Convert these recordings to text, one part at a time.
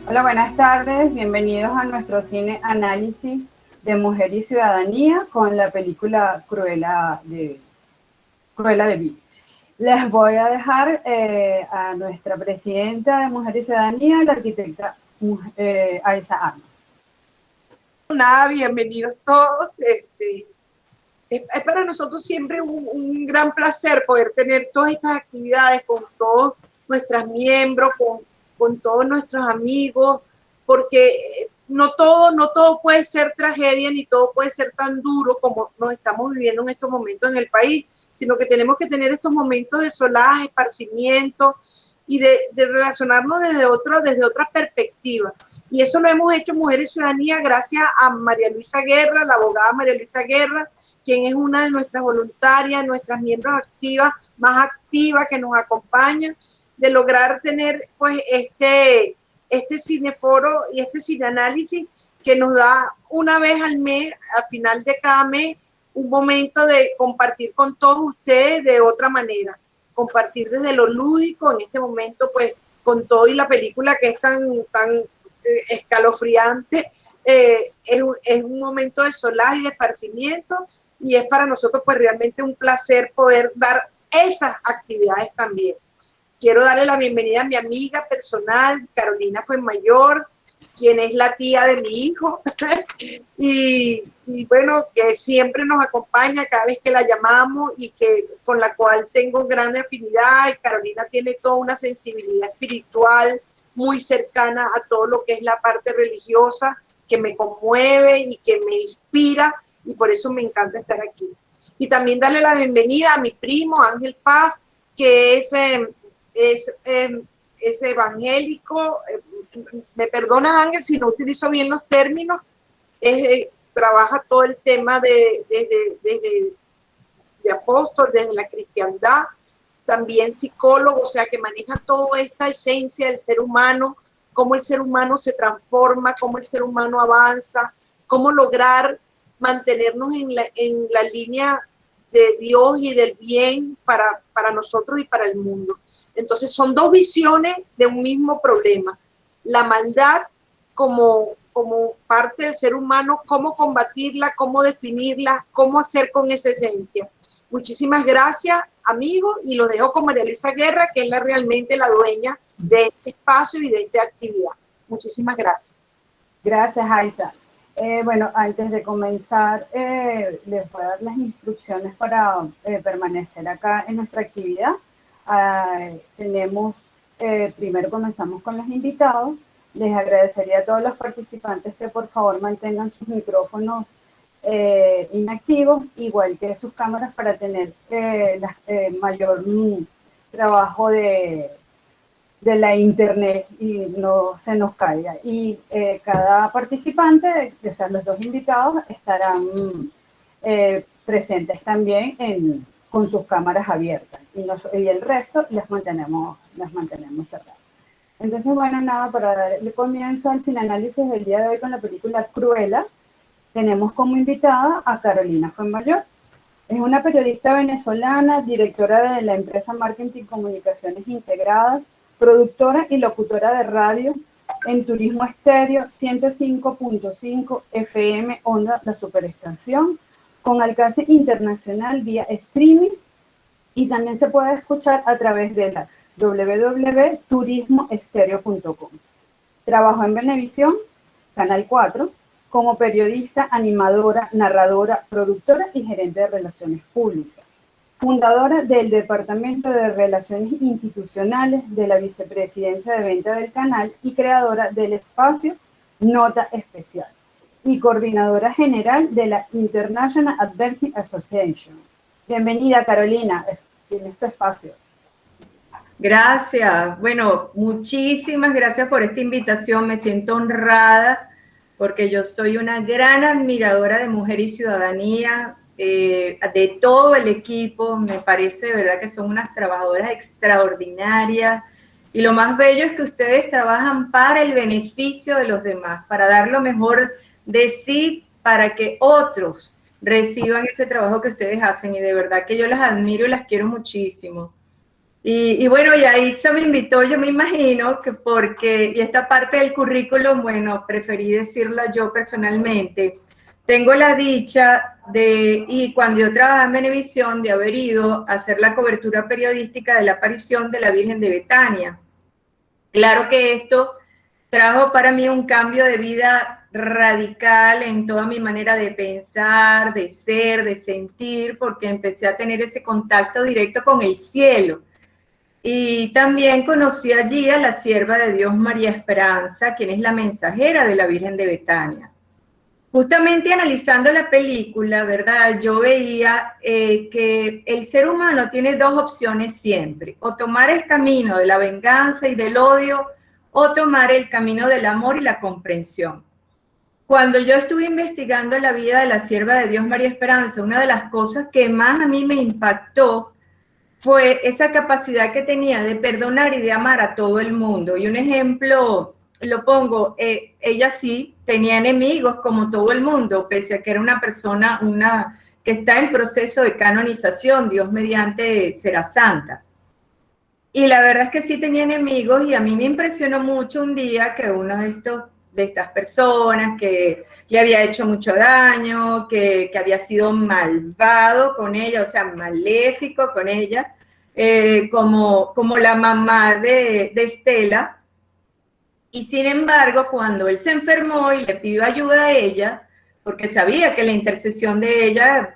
Hola, buenas tardes. Bienvenidos a nuestro cine análisis de Mujer y Ciudadanía con la película Cruella de Vil. Les voy a dejar a nuestra presidenta de Mujer y Ciudadanía, la arquitecta Aiza Arma. Nada, bienvenidos todos. Es para nosotros siempre un gran placer poder tener todas estas actividades con todos nuestros miembros, con todos nuestros amigos, porque no todo puede ser tragedia ni todo puede ser tan duro como nos estamos viviendo en estos momentos en el país, sino que tenemos que tener estos momentos de solaz, esparcimiento y de relacionarnos desde otra perspectiva. Y eso lo hemos hecho Mujeres y Ciudadanía gracias a María Luisa Guerra, la abogada María Luisa Guerra, quien es una de nuestras voluntarias, nuestras miembros activas, más activas que nos acompaña, de lograr tener pues este cineforo y este cineanálisis que nos da una vez al mes, al final de cada mes, un momento de compartir con todos ustedes de otra manera, compartir desde lo lúdico, en este momento pues con todo y la película que es tan escalofriante, es un momento de solaz y de esparcimiento, y es para nosotros pues realmente un placer poder dar esas actividades también. Quiero darle la bienvenida a mi amiga personal, Carolina Fuenmayor, quien es la tía de mi hijo, y bueno, que siempre nos acompaña cada vez que la llamamos y que con la cual tengo gran afinidad. Y Carolina tiene toda una sensibilidad espiritual muy cercana a todo lo que es la parte religiosa, que me conmueve y que me inspira, y por eso me encanta estar aquí. Y también darle la bienvenida a mi primo Ángel Paz, que es evangélico. Me perdona, Ángel, si no utilizo bien los términos. Trabaja todo el tema de apóstol, desde la cristiandad, también psicólogo, o sea que maneja toda esta esencia del ser humano, cómo el ser humano se transforma, cómo el ser humano avanza, cómo lograr mantenernos en la línea de Dios y del bien para nosotros y para el mundo. Entonces son dos visiones de un mismo problema: la maldad como parte del ser humano, cómo combatirla, cómo definirla, cómo hacer con esa esencia. Muchísimas gracias, amigos, y los dejo con María Luisa Guerra, que es realmente la dueña de este espacio y de esta actividad. Muchísimas gracias. Gracias, Aiza. Bueno, antes de comenzar, les voy a dar las instrucciones para permanecer acá en nuestra actividad. Primero comenzamos con los invitados. Les agradecería a todos los participantes que por favor mantengan sus micrófonos inactivos, igual que sus cámaras, para tener mayor trabajo de la internet y no se nos caiga. Y cada participante, o sea, los dos invitados, estarán presentes también con sus cámaras abiertas, y el resto las mantenemos cerradas. Entonces, bueno, nada, para darle comienzo al cineanálisis del día de hoy con la película Cruella, tenemos como invitada a Carolina Fuenmayor. Es una periodista venezolana, directora de la empresa Marketing y Comunicaciones Integradas, productora y locutora de radio en Turismo Estéreo 105.5 FM Onda La Superestación, con alcance internacional vía streaming, y también se puede escuchar a través de la www.turismoestereo.com. Trabajó en Venevisión, Canal 4, como periodista, animadora, narradora, productora y gerente de relaciones públicas. Fundadora del Departamento de Relaciones Institucionales de la Vicepresidencia de Venta del Canal y creadora del espacio Nota Especial. Y coordinadora general de la International Advertising Association. Bienvenida, Carolina, tienes tu espacio. Gracias. Bueno, muchísimas gracias por esta invitación. Me siento honrada porque yo soy una gran admiradora de Mujer y Ciudadanía, de todo el equipo. Me parece de verdad que son unas trabajadoras extraordinarias, y lo más bello es que ustedes trabajan para el beneficio de los demás, para dar lo mejor de sí, para que otros reciban ese trabajo que ustedes hacen, y de verdad que yo las admiro y las quiero muchísimo. Y bueno, y ahí se me invitó, yo me imagino que porque, y esta parte del currículum, bueno, preferí decirla yo personalmente, tengo la dicha de, y cuando yo trabajaba en Venevisión, de haber ido a hacer la cobertura periodística de la aparición de la Virgen de Betania. Claro que esto trajo para mí un cambio de vida radical en toda mi manera de pensar, de ser, de sentir, porque empecé a tener ese contacto directo con el cielo. Y también conocí allí a la sierva de Dios María Esperanza, quien es la mensajera de la Virgen de Betania. Justamente analizando la película, ¿verdad? Yo veía que el ser humano tiene dos opciones siempre, o tomar el camino de la venganza y del odio, o tomar el camino del amor y la comprensión. Cuando yo estuve investigando la vida de la sierva de Dios María Esperanza, una de las cosas que más a mí me impactó fue esa capacidad que tenía de perdonar y de amar a todo el mundo. Y un ejemplo lo pongo, ella sí tenía enemigos como todo el mundo, pese a que era una persona que está en proceso de canonización, Dios mediante será santa. Y la verdad es que sí tenía enemigos, y a mí me impresionó mucho un día que uno de estas personas que le había hecho mucho daño, que había sido malvado con ella, o sea, maléfico con ella, como la mamá de Estela. Y sin embargo, cuando él se enfermó y le pidió ayuda a ella, porque sabía que la intercesión de ella,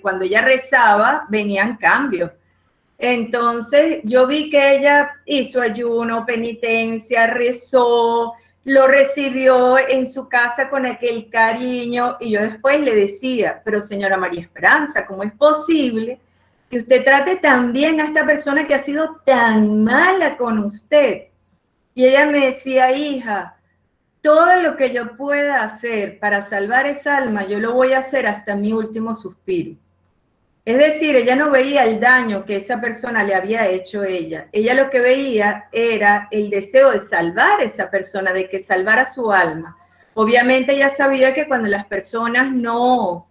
cuando ella rezaba, venían cambios. Entonces yo vi que ella hizo ayuno, penitencia, rezó, lo recibió en su casa con aquel cariño, y yo después le decía, pero señora María Esperanza, ¿cómo es posible que usted trate tan bien a esta persona que ha sido tan mala con usted? Y ella me decía, hija, todo lo que yo pueda hacer para salvar esa alma, yo lo voy a hacer hasta mi último suspiro. Es decir, ella no veía el daño que esa persona le había hecho a ella. Ella lo que veía era el deseo de salvar a esa persona, de que salvara su alma. Obviamente ella sabía que cuando las personas no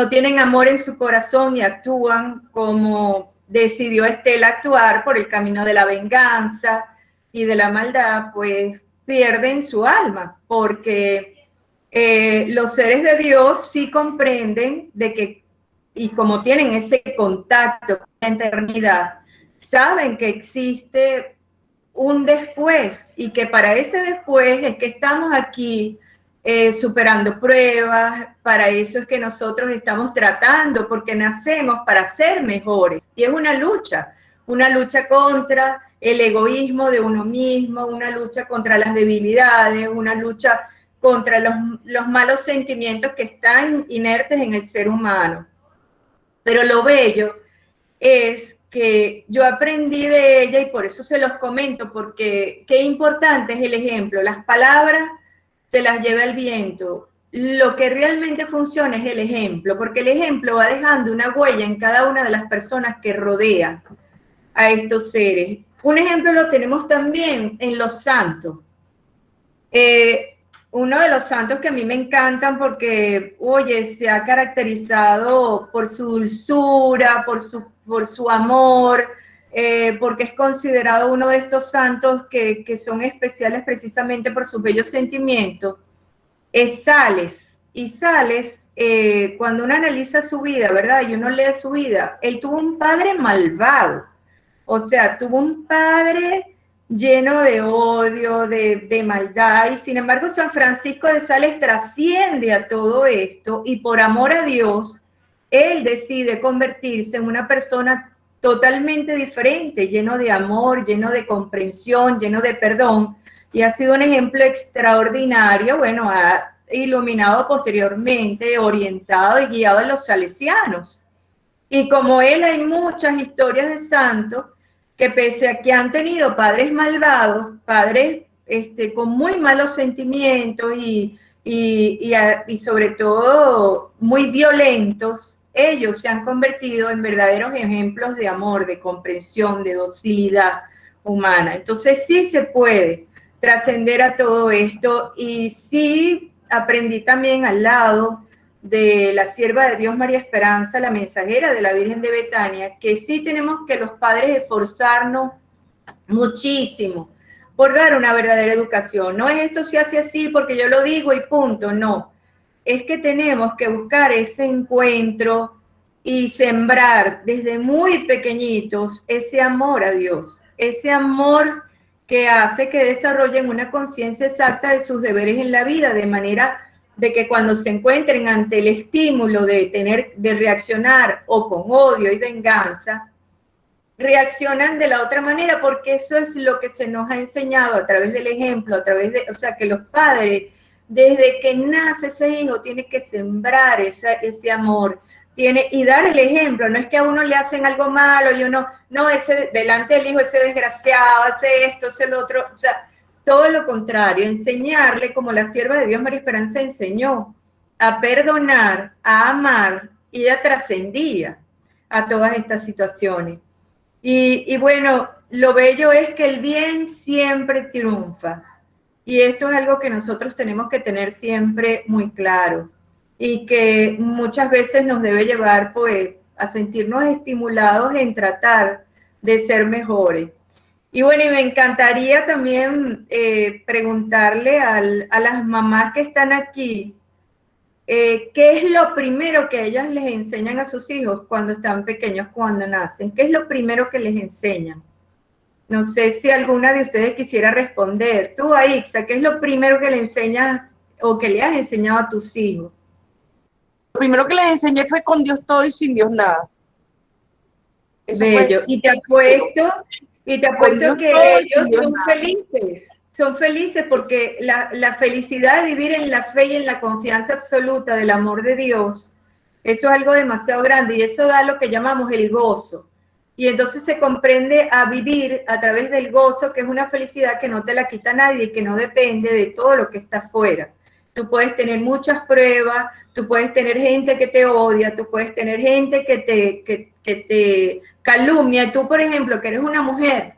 tienen amor en su corazón y actúan como decidió Estela actuar por el camino de la venganza y de la maldad, pues pierden su alma, porque los seres de Dios sí comprenden de que, y como tienen ese contacto con la eternidad, saben que existe un después, y que para ese después es que estamos aquí superando pruebas. Para eso es que nosotros estamos tratando, porque nacemos para ser mejores, y es una lucha contra el egoísmo de uno mismo, una lucha contra las debilidades, una lucha contra los malos sentimientos que están inertes en el ser humano. Pero lo bello es que yo aprendí de ella, y por eso se los comento, porque qué importante es el ejemplo. Las palabras se las lleva el viento. Lo que realmente funciona es el ejemplo, porque el ejemplo va dejando una huella en cada una de las personas que rodean a estos seres. Un ejemplo lo tenemos también en los santos. Uno de los santos que a mí me encantan porque, oye, se ha caracterizado por su dulzura, por su amor, porque es considerado uno de estos santos que son especiales precisamente por sus bellos sentimientos, es Sales. Y Sales, cuando uno analiza su vida, ¿verdad? Y uno lee su vida, él tuvo un padre malvado, o sea, tuvo un padre lleno de odio, de maldad, y sin embargo San Francisco de Sales trasciende a todo esto, y por amor a Dios, él decide convertirse en una persona totalmente diferente, lleno de amor, lleno de comprensión, lleno de perdón, y ha sido un ejemplo extraordinario. Bueno, ha iluminado posteriormente, orientado y guiado a los salesianos. Y como él, hay muchas historias de santos que, pese a que han tenido padres malvados, padres con muy malos sentimientos y sobre todo muy violentos, ellos se han convertido en verdaderos ejemplos de amor, de comprensión, de docilidad humana. Entonces sí se puede trascender a todo esto, y sí aprendí también al lado de la sierva de Dios María Esperanza, la mensajera de la Virgen de Betania, que sí tenemos que los padres esforzarnos muchísimo por dar una verdadera educación. No es esto se hace así porque yo lo digo y punto, no. Es que tenemos que buscar ese encuentro y sembrar desde muy pequeñitos ese amor a Dios, ese amor que hace que desarrollen una conciencia exacta de sus deberes en la vida, de manera de que cuando se encuentren ante el estímulo de reaccionar o con odio y venganza, reaccionan de la otra manera, porque eso es lo que se nos ha enseñado a través del ejemplo, a través de, o sea, que los padres, desde que nace ese hijo, tienen que sembrar ese amor, y dar el ejemplo. No es que a uno le hacen algo malo y uno, no, ese delante del hijo, ese desgraciado, hace esto, hace lo otro, o sea, todo lo contrario, enseñarle, como la sierva de Dios María Esperanza enseñó, a perdonar, a amar, y ella trascendía a todas estas situaciones. Y bueno, lo bello es que el bien siempre triunfa. Y esto es algo que nosotros tenemos que tener siempre muy claro y que muchas veces nos debe llevar, pues, a sentirnos estimulados en tratar de ser mejores. Y bueno, y me encantaría también preguntarle a las mamás que están aquí, ¿qué es lo primero que ellas les enseñan a sus hijos cuando están pequeños, cuando nacen? ¿Qué es lo primero que les enseñan? No sé si alguna de ustedes quisiera responder. Tú, Aixa, ¿qué es lo primero que le enseñas o que le has enseñado a tus hijos? Lo primero que les enseñé fue con Dios todo y sin Dios nada. Eso bello. fue, Y te apuesto que ellos son felices porque la felicidad de vivir en la fe y en la confianza absoluta del amor de Dios, eso es algo demasiado grande y eso da lo que llamamos el gozo. Y entonces se comprende a vivir a través del gozo, que es una felicidad que no te la quita nadie y que no depende de todo lo que está afuera. Tú puedes tener muchas pruebas, tú puedes tener gente que te odia, tú puedes tener gente que te calumnia. Tú, por ejemplo, que eres una mujer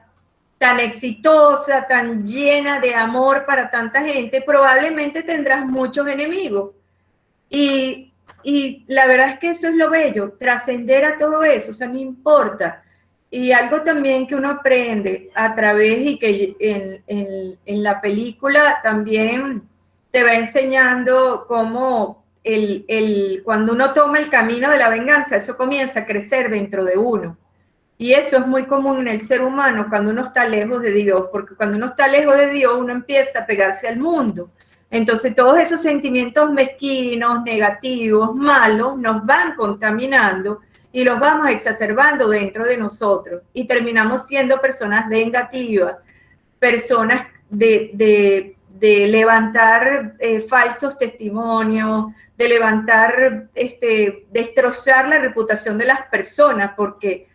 tan exitosa, tan llena de amor para tanta gente, probablemente tendrás muchos enemigos. Y la verdad es que eso es lo bello, trascender a todo eso, o sea, no importa. Y algo también que uno aprende a través y que en la película también te va enseñando cómo cuando uno toma el camino de la venganza, eso comienza a crecer dentro de uno. Y eso es muy común en el ser humano cuando uno está lejos de Dios, porque cuando uno está lejos de Dios, uno empieza a pegarse al mundo. Entonces todos esos sentimientos mezquinos, negativos, malos, nos van contaminando y los vamos exacerbando dentro de nosotros. Y terminamos siendo personas vengativas, personas de levantar falsos testimonios, de levantar, destrozar la reputación de las personas, porque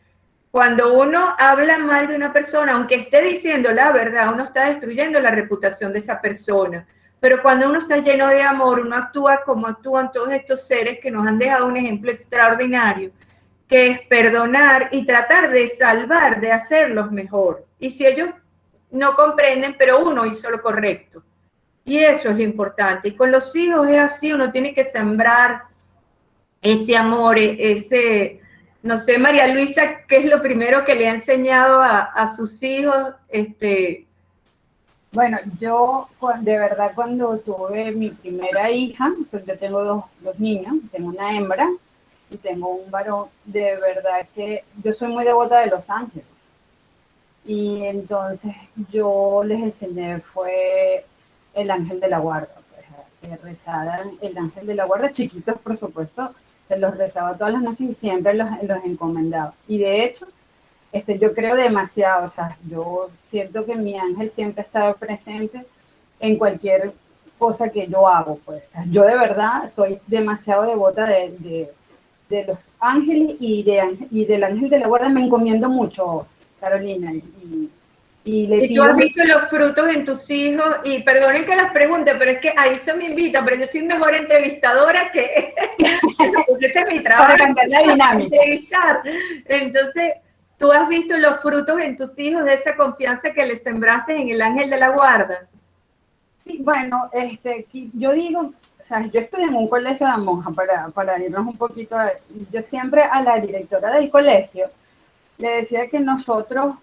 cuando uno habla mal de una persona, aunque esté diciendo la verdad, uno está destruyendo la reputación de esa persona. Pero cuando uno está lleno de amor, uno actúa como actúan todos estos seres que nos han dejado un ejemplo extraordinario, que es perdonar y tratar de salvar, de hacerlos mejor. Y si ellos no comprenden, pero uno hizo lo correcto. Y eso es lo importante. Y con los hijos es así, uno tiene que sembrar ese amor, no sé, María Luisa, ¿qué es lo primero que le ha enseñado a sus hijos? Bueno, yo de verdad cuando tuve mi primera hija, pues yo tengo dos niños, tengo una hembra y tengo un varón, de verdad que yo soy muy devota de los ángeles. Y entonces yo les enseñé fue el ángel de la guarda, pues, que rezaran el ángel de la guarda, chiquitos por supuesto, se los rezaba todas las noches y siempre los encomendaba. Y de hecho, yo creo demasiado, o sea, yo siento que mi ángel siempre ha estado presente en cualquier cosa que yo hago, pues. O sea, yo de verdad soy demasiado devota de los ángeles y del ángel de la guarda me encomiendo mucho, Carolina. Y tú has visto los frutos en tus hijos, y perdonen que las pregunte, pero es que ahí se me invita, pero yo soy mejor entrevistadora que porque ese es mi trabajo. Para cambiar la dinámica. Entrevistar. Entonces, ¿tú has visto los frutos en tus hijos de esa confianza que les sembraste en el ángel de la guarda? Sí, bueno, yo digo, o sea, yo estudié en un colegio de monjas para irnos un poquito, yo siempre a la directora del colegio le decía que nosotros,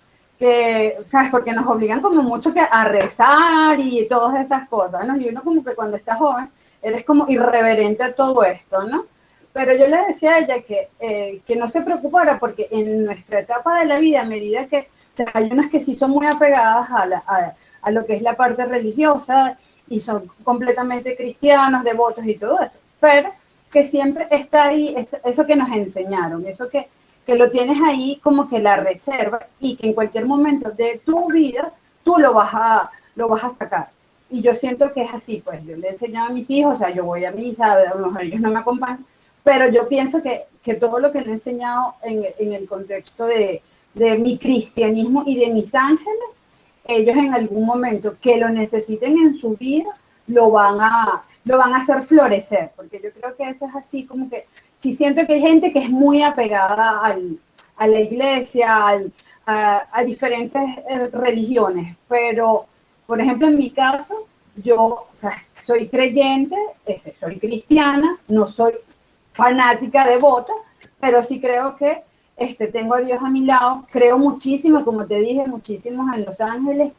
¿sabes? Porque nos obligan como mucho a rezar y todas esas cosas, ¿no? Y uno como que cuando está joven, eres como irreverente a todo esto, ¿no? Pero yo le decía a ella que no se preocupara porque en nuestra etapa de la vida, a medida que, o sea, hay unas que sí son muy apegadas a lo que es la parte religiosa y son completamente cristianos, devotos y todo eso, pero que siempre está ahí eso que nos enseñaron, eso que lo tienes ahí como que la reserva y que en cualquier momento de tu vida tú lo vas a sacar. Y yo siento que es así, pues yo le he enseñado a mis hijos, o sea, yo voy a misa, a lo mejor ellos no me acompañan, pero yo pienso que todo lo que le he enseñado en el contexto de mi cristianismo y de mis ángeles, ellos en algún momento que lo necesiten en su vida, lo van a hacer florecer, porque yo creo que eso es así como que, sí siento que hay gente que es muy apegada a la iglesia, a diferentes religiones, pero, por ejemplo, en mi caso, yo, o sea, soy creyente, soy cristiana, no soy fanática, devota, pero sí creo que tengo a Dios a mi lado, creo muchísimo, como te dije, muchísimo en Los Ángeles,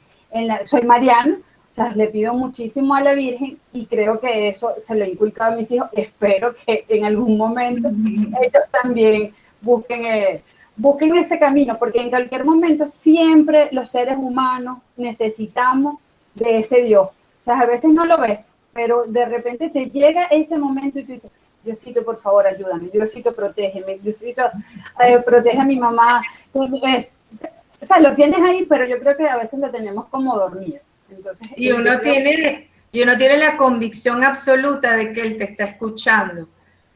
soy mariana, o sea, le pido muchísimo a la Virgen y creo que eso se lo he inculcado a mis hijos. Espero que en algún momento ellos también busquen ese camino, porque en cualquier momento siempre los seres humanos necesitamos de ese Dios. O sea, a veces no lo ves, pero de repente te llega ese momento y tú dices, Diosito, por favor, ayúdame, Diosito, protégeme, Diosito, protege a mi mamá. O sea, lo tienes ahí, pero yo creo que a veces lo tenemos como dormido. Entonces, y uno tiene la convicción absoluta de que él te está escuchando.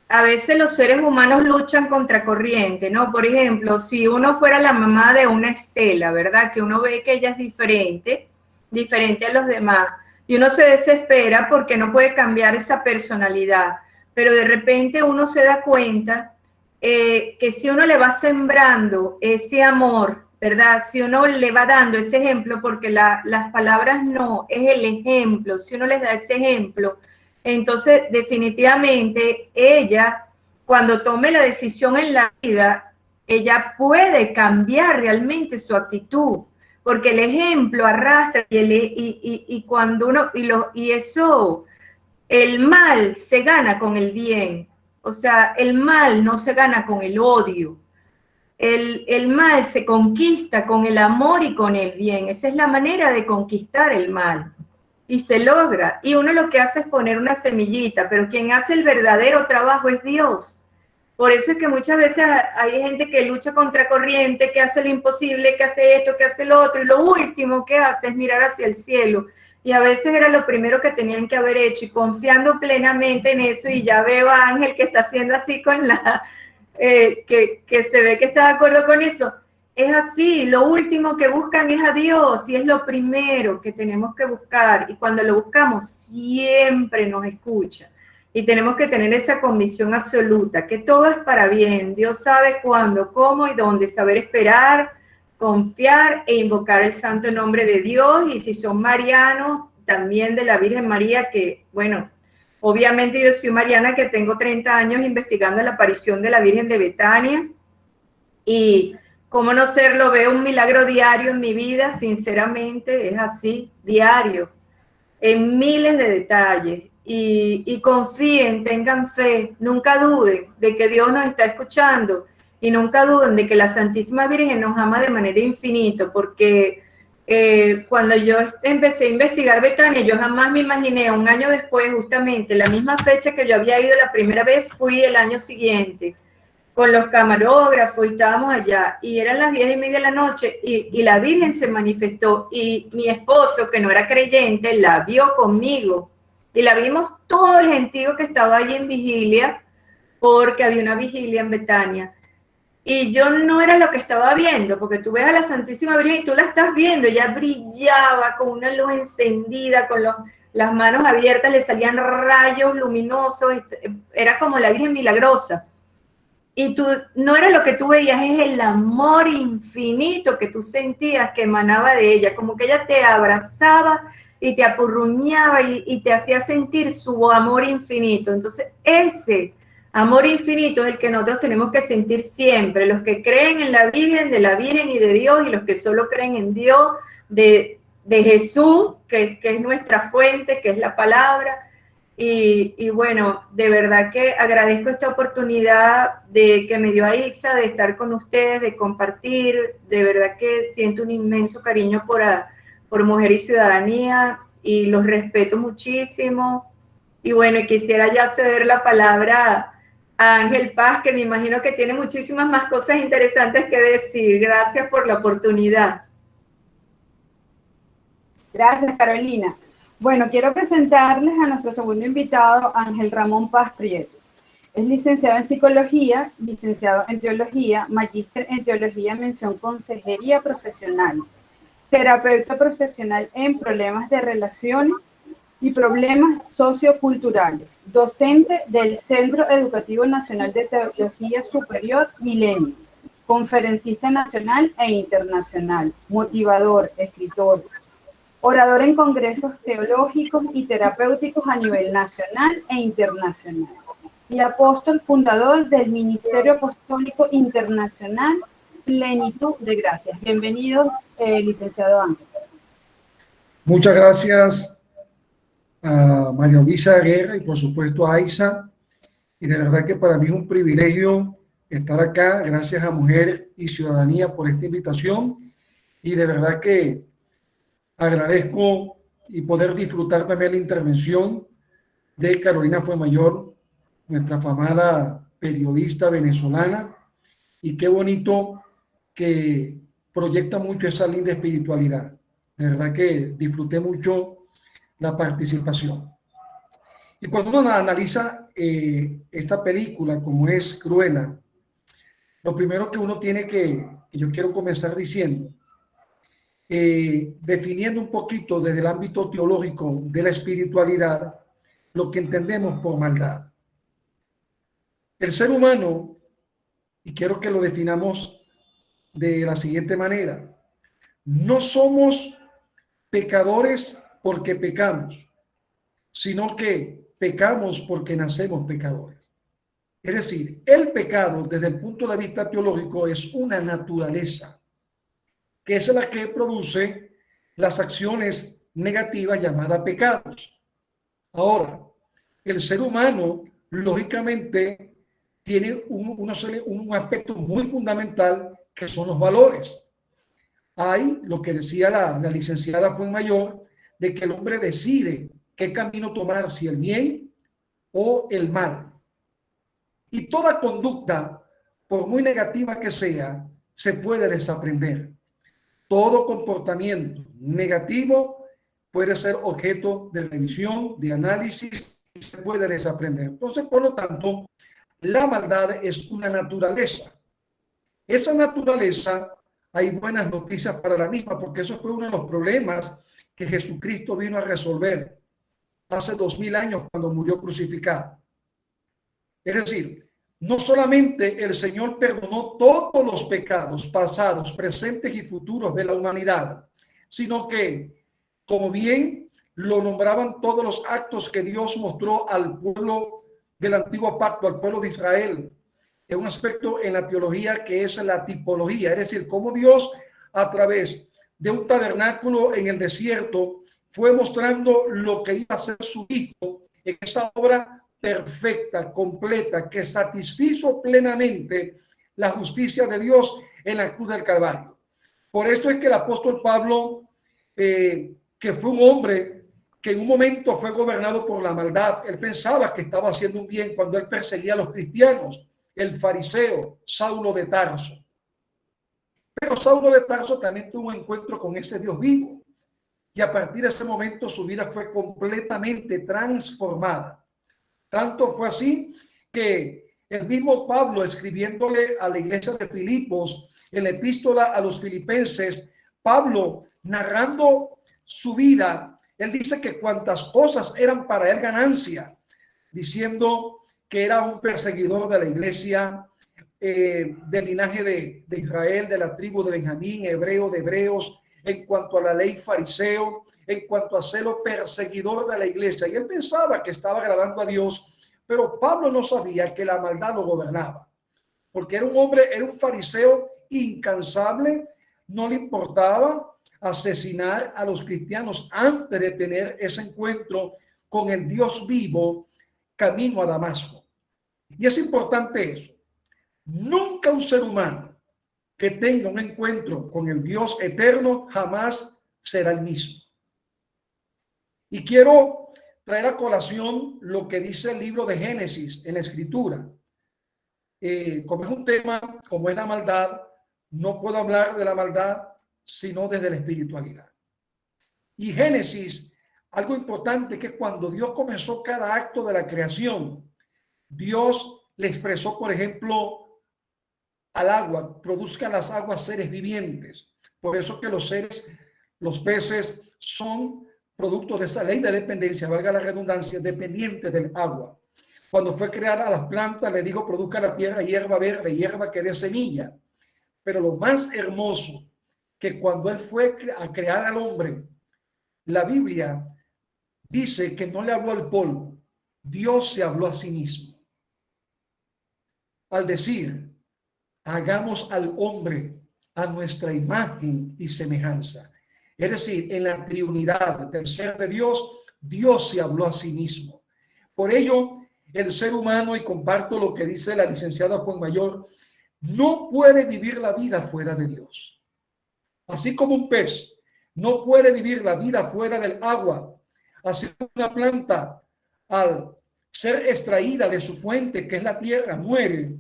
A veces los seres humanos luchan contra corriente, ¿no? Por ejemplo, si uno fuera la mamá de una Estela, ¿verdad? Que uno ve que ella es diferente a los demás, y uno se desespera porque no puede cambiar esa personalidad, pero de repente uno se da cuenta que si uno le va sembrando ese amor, ¿verdad? Si uno le va dando ese ejemplo, porque las palabras no, es el ejemplo, si uno les da ese ejemplo, entonces definitivamente ella, cuando tome la decisión en la vida, ella puede cambiar realmente su actitud, porque el ejemplo arrastra y cuando uno, y eso, el mal se gana con el bien, o sea, el mal no se gana con el odio. El mal se conquista con el amor y con el bien. Esa es la manera de conquistar el mal. Y se logra. Y uno lo que hace es poner una semillita, pero quien hace el verdadero trabajo es Dios. Por eso es que muchas veces hay gente que lucha contra corriente, que hace lo imposible, que hace esto, que hace lo otro, y lo último que hace es mirar hacia el cielo. Y a veces era lo primero que tenían que haber hecho, y confiando plenamente en eso, y ya veo a Ángel que está haciendo así con que se ve que está de acuerdo con eso. Es así, lo último que buscan es a Dios y es lo primero que tenemos que buscar, y cuando lo buscamos siempre nos escucha, y tenemos que tener esa convicción absoluta que todo es para bien. Dios sabe cuándo, cómo y dónde, saber esperar, confiar e invocar el santo nombre de Dios. Y si son marianos, también de la Virgen María, que bueno, obviamente yo soy mariana, que tengo 30 años investigando la aparición de la Virgen de Betania, y cómo no serlo, veo un milagro diario en mi vida, sinceramente, es así, diario, en miles de detalles, y confíen, tengan fe, nunca duden de que Dios nos está escuchando, y nunca duden de que la Santísima Virgen nos ama de manera infinita, porque cuando yo empecé a investigar Betania, yo jamás me imaginé, un año después, justamente la misma fecha que yo había ido la primera vez, fui el año siguiente con los camarógrafos y estábamos allá, y eran las 10:30 de la noche, y la Virgen se manifestó, y mi esposo, que no era creyente, la vio conmigo, y la vimos todo el gentío que estaba allí en vigilia, porque había una vigilia en Betania. Y yo no era lo que estaba viendo, porque tú ves a la Santísima Virgen y tú la estás viendo, ella brillaba con una luz encendida, con las manos abiertas, le salían rayos luminosos, era como la Virgen milagrosa. Y tú, no era lo que tú veías, es el amor infinito que tú sentías que emanaba de ella, como que ella te abrazaba y te apurruñaba y te hacía sentir su amor infinito. Entonces, ese amor infinito es el que nosotros tenemos que sentir siempre, los que creen en la Virgen, de la Virgen y de Dios, y los que solo creen en Dios, de Jesús, que es nuestra fuente, que es la palabra. Y bueno, de verdad que agradezco esta oportunidad que me dio Aixa de estar con ustedes, de compartir. De verdad que siento un inmenso cariño por Mujer y Ciudadanía y los respeto muchísimo. Y bueno, quisiera ya ceder la palabra a Ángel Paz, que me imagino que tiene muchísimas más cosas interesantes que decir. Gracias por la oportunidad. Gracias, Carolina. Bueno, quiero presentarles a nuestro segundo invitado, Ángel Ramón Paz Prieto. Es licenciado en Psicología, licenciado en Teología, magíster en Teología, mención Consejería Profesional, terapeuta profesional en problemas de relaciones y problemas socioculturales, docente del Centro Educativo Nacional de Teología Superior Milenio, conferencista nacional e internacional, motivador, escritor, orador en congresos teológicos y terapéuticos a nivel nacional e internacional, y apóstol fundador del Ministerio Apostólico Internacional Plenitud de Gracias. Bienvenidos, licenciado Ángel. Muchas gracias a María Luisa Guerra y por supuesto a Aixa. Y de verdad que para mí es un privilegio estar acá. Gracias a Mujer y Ciudadanía por esta invitación. Y de verdad que agradezco y poder disfrutar también la intervención de Carolina Fuenmayor, nuestra afamada periodista venezolana. Y qué bonito que proyecta mucho esa linda espiritualidad. De verdad que disfruté mucho la participación. Y cuando uno analiza esta película como es Cruella, lo primero que uno tiene que yo quiero comenzar diciendo, definiendo un poquito desde el ámbito teológico de la espiritualidad, lo que entendemos por maldad. El ser humano, y quiero que lo definamos de la siguiente manera, no somos pecadores porque pecamos, sino que pecamos porque nacemos pecadores. Es decir, el pecado desde el punto de vista teológico es una naturaleza, que es la que produce las acciones negativas llamadas pecados. Ahora, el ser humano, lógicamente, tiene un aspecto muy fundamental que son los valores. Hay lo que decía la licenciada Fuenmayor, de que el hombre decide qué camino tomar, si el bien o el mal. Y toda conducta, por muy negativa que sea, se puede desaprender. Todo comportamiento negativo puede ser objeto de revisión, de análisis, y se puede desaprender. Entonces, por lo tanto, la maldad es una naturaleza. Esa naturaleza, hay buenas noticias para la misma, porque eso fue uno de los problemas que Jesucristo vino a resolver hace 2000 años cuando murió crucificado. Es decir, no solamente el Señor perdonó todos los pecados pasados, presentes y futuros de la humanidad, sino que, como bien lo nombraban todos los actos que Dios mostró al pueblo del antiguo pacto, al pueblo de Israel, es un aspecto en la teología que es la tipología, es decir, cómo Dios a través de un tabernáculo en el desierto fue mostrando lo que iba a ser su Hijo en esa obra perfecta, completa, que satisfizo plenamente la justicia de Dios en la cruz del Calvario. Por eso es que el apóstol Pablo, que fue un hombre que en un momento fue gobernado por la maldad, él pensaba que estaba haciendo un bien cuando él perseguía a los cristianos, el fariseo Saulo de Tarso. Pero Saulo de Tarso también tuvo un encuentro con ese Dios vivo, y a partir de ese momento su vida fue completamente transformada. Tanto fue así que el mismo Pablo, escribiéndole a la iglesia de Filipos, en la epístola a los filipenses, Pablo, narrando su vida, él dice que cuantas cosas eran para él ganancia, diciendo que era un perseguidor de la iglesia, del linaje de Israel, de la tribu de Benjamín, hebreo de hebreos, en cuanto a la ley fariseo, en cuanto a celo perseguidor de la iglesia. Y él pensaba que estaba agradando a Dios, pero Pablo no sabía que la maldad lo gobernaba, porque era un hombre, era un fariseo incansable, no le importaba asesinar a los cristianos antes de tener ese encuentro con el Dios vivo camino a Damasco. Y es importante eso. Nunca un ser humano que tenga un encuentro con el Dios eterno jamás será el mismo. Y quiero traer a colación lo que dice el libro de Génesis en la Escritura. Como es un tema, como es la maldad, no puedo hablar de la maldad sino desde la espiritualidad. Y Génesis, algo importante que cuando Dios comenzó cada acto de la creación, Dios le expresó, por ejemplo, al agua, produzcan las aguas seres vivientes. Por eso que los seres, los peces son producto de esa ley de dependencia, valga la redundancia, dependientes del agua. Cuando fue creada las plantas, le dijo, produzca la tierra hierba verde, hierba que dé semilla. Pero lo más hermoso, que cuando él fue a crear al hombre, la Biblia dice que no le habló al polvo, Dios se habló a sí mismo. Al decir, hagamos al hombre a nuestra imagen y semejanza. Es decir, en la triunidad del ser de Dios, Dios se habló a sí mismo. Por ello, el ser humano, y comparto lo que dice la licenciada Fuenmayor, no puede vivir la vida fuera de Dios. Así como un pez no puede vivir la vida fuera del agua, así como una planta al ser extraída de su fuente, que es la tierra, muere.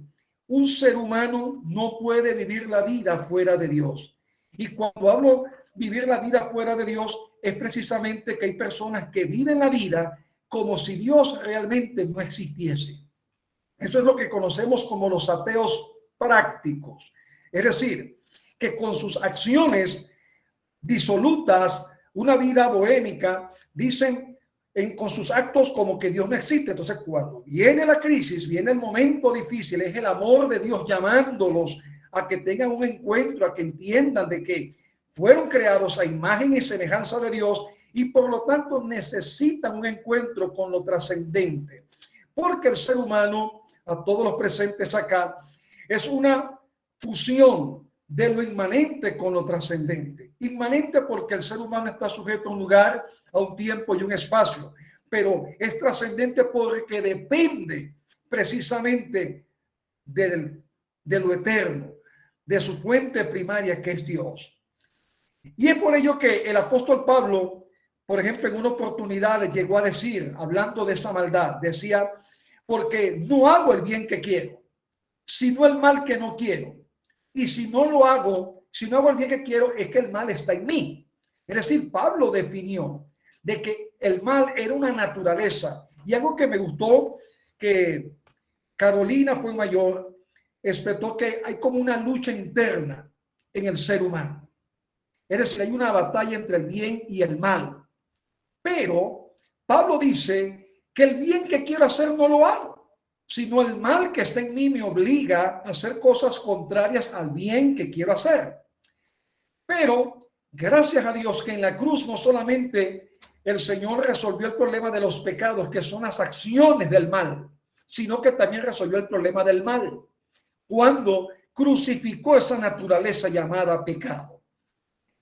Un ser humano no puede vivir la vida fuera de Dios. Y cuando hablo vivir la vida fuera de Dios, es precisamente que hay personas que viven la vida como si Dios realmente no existiese. Eso es lo que conocemos como los ateos prácticos. Es decir, que con sus acciones disolutas, una vida bohémica, dicen con sus actos como que Dios no existe. Entonces, cuando viene la crisis, viene el momento difícil, es el amor de Dios llamándolos a que tengan un encuentro, a que entiendan de que fueron creados a imagen y semejanza de Dios y por lo tanto necesitan un encuentro con lo trascendente. Porque el ser humano, a todos los presentes acá, es una fusión de lo inmanente con lo trascendente. Inmanente porque el ser humano está sujeto a un lugar, a un tiempo y un espacio, pero es trascendente porque depende precisamente de lo eterno, de su fuente primaria que es Dios. Y es por ello que el apóstol Pablo, por ejemplo, en una oportunidad llegó a decir, hablando de esa maldad, decía, porque no hago el bien que quiero, sino el mal que no quiero. Y si no lo hago, si no hago el bien que quiero, es que el mal está en mí. Es decir, Pablo definió de que el mal era una naturaleza. Y algo que me gustó, que Carolina Fuenmayor expresó que hay como una lucha interna en el ser humano. Es decir, hay una batalla entre el bien y el mal. Pero Pablo dice que el bien que quiero hacer no lo hago, sino el mal que está en mí me obliga a hacer cosas contrarias al bien que quiero hacer. Pero gracias a Dios que en la cruz no solamente el Señor resolvió el problema de los pecados, que son las acciones del mal, sino que también resolvió el problema del mal cuando crucificó esa naturaleza llamada pecado.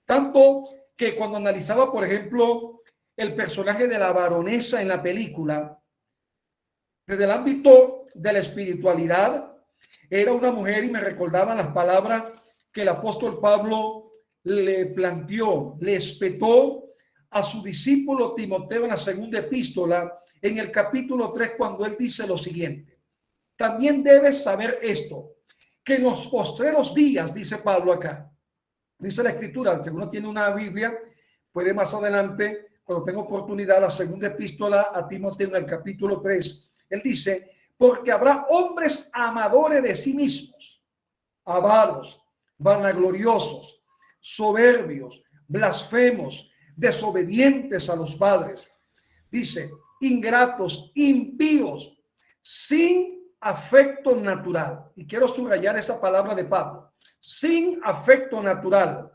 Tanto que cuando analizaba, por ejemplo, el personaje de la baronesa en la película, desde el ámbito de la espiritualidad, era una mujer y me recordaban las palabras que el apóstol Pablo le planteó, le espetó a su discípulo Timoteo en la segunda epístola, en el capítulo 3, cuando él dice lo siguiente: también debes saber esto, que en los postreros días, dice Pablo acá, dice la escritura, que uno tiene una Biblia, puede más adelante, cuando tenga oportunidad, la segunda epístola a Timoteo en el capítulo 3, él dice, porque habrá hombres amadores de sí mismos, avaros, vanagloriosos, soberbios, blasfemos, desobedientes a los padres. Dice, ingratos, impíos, sin afecto natural. Y quiero subrayar esa palabra de Pablo, sin afecto natural,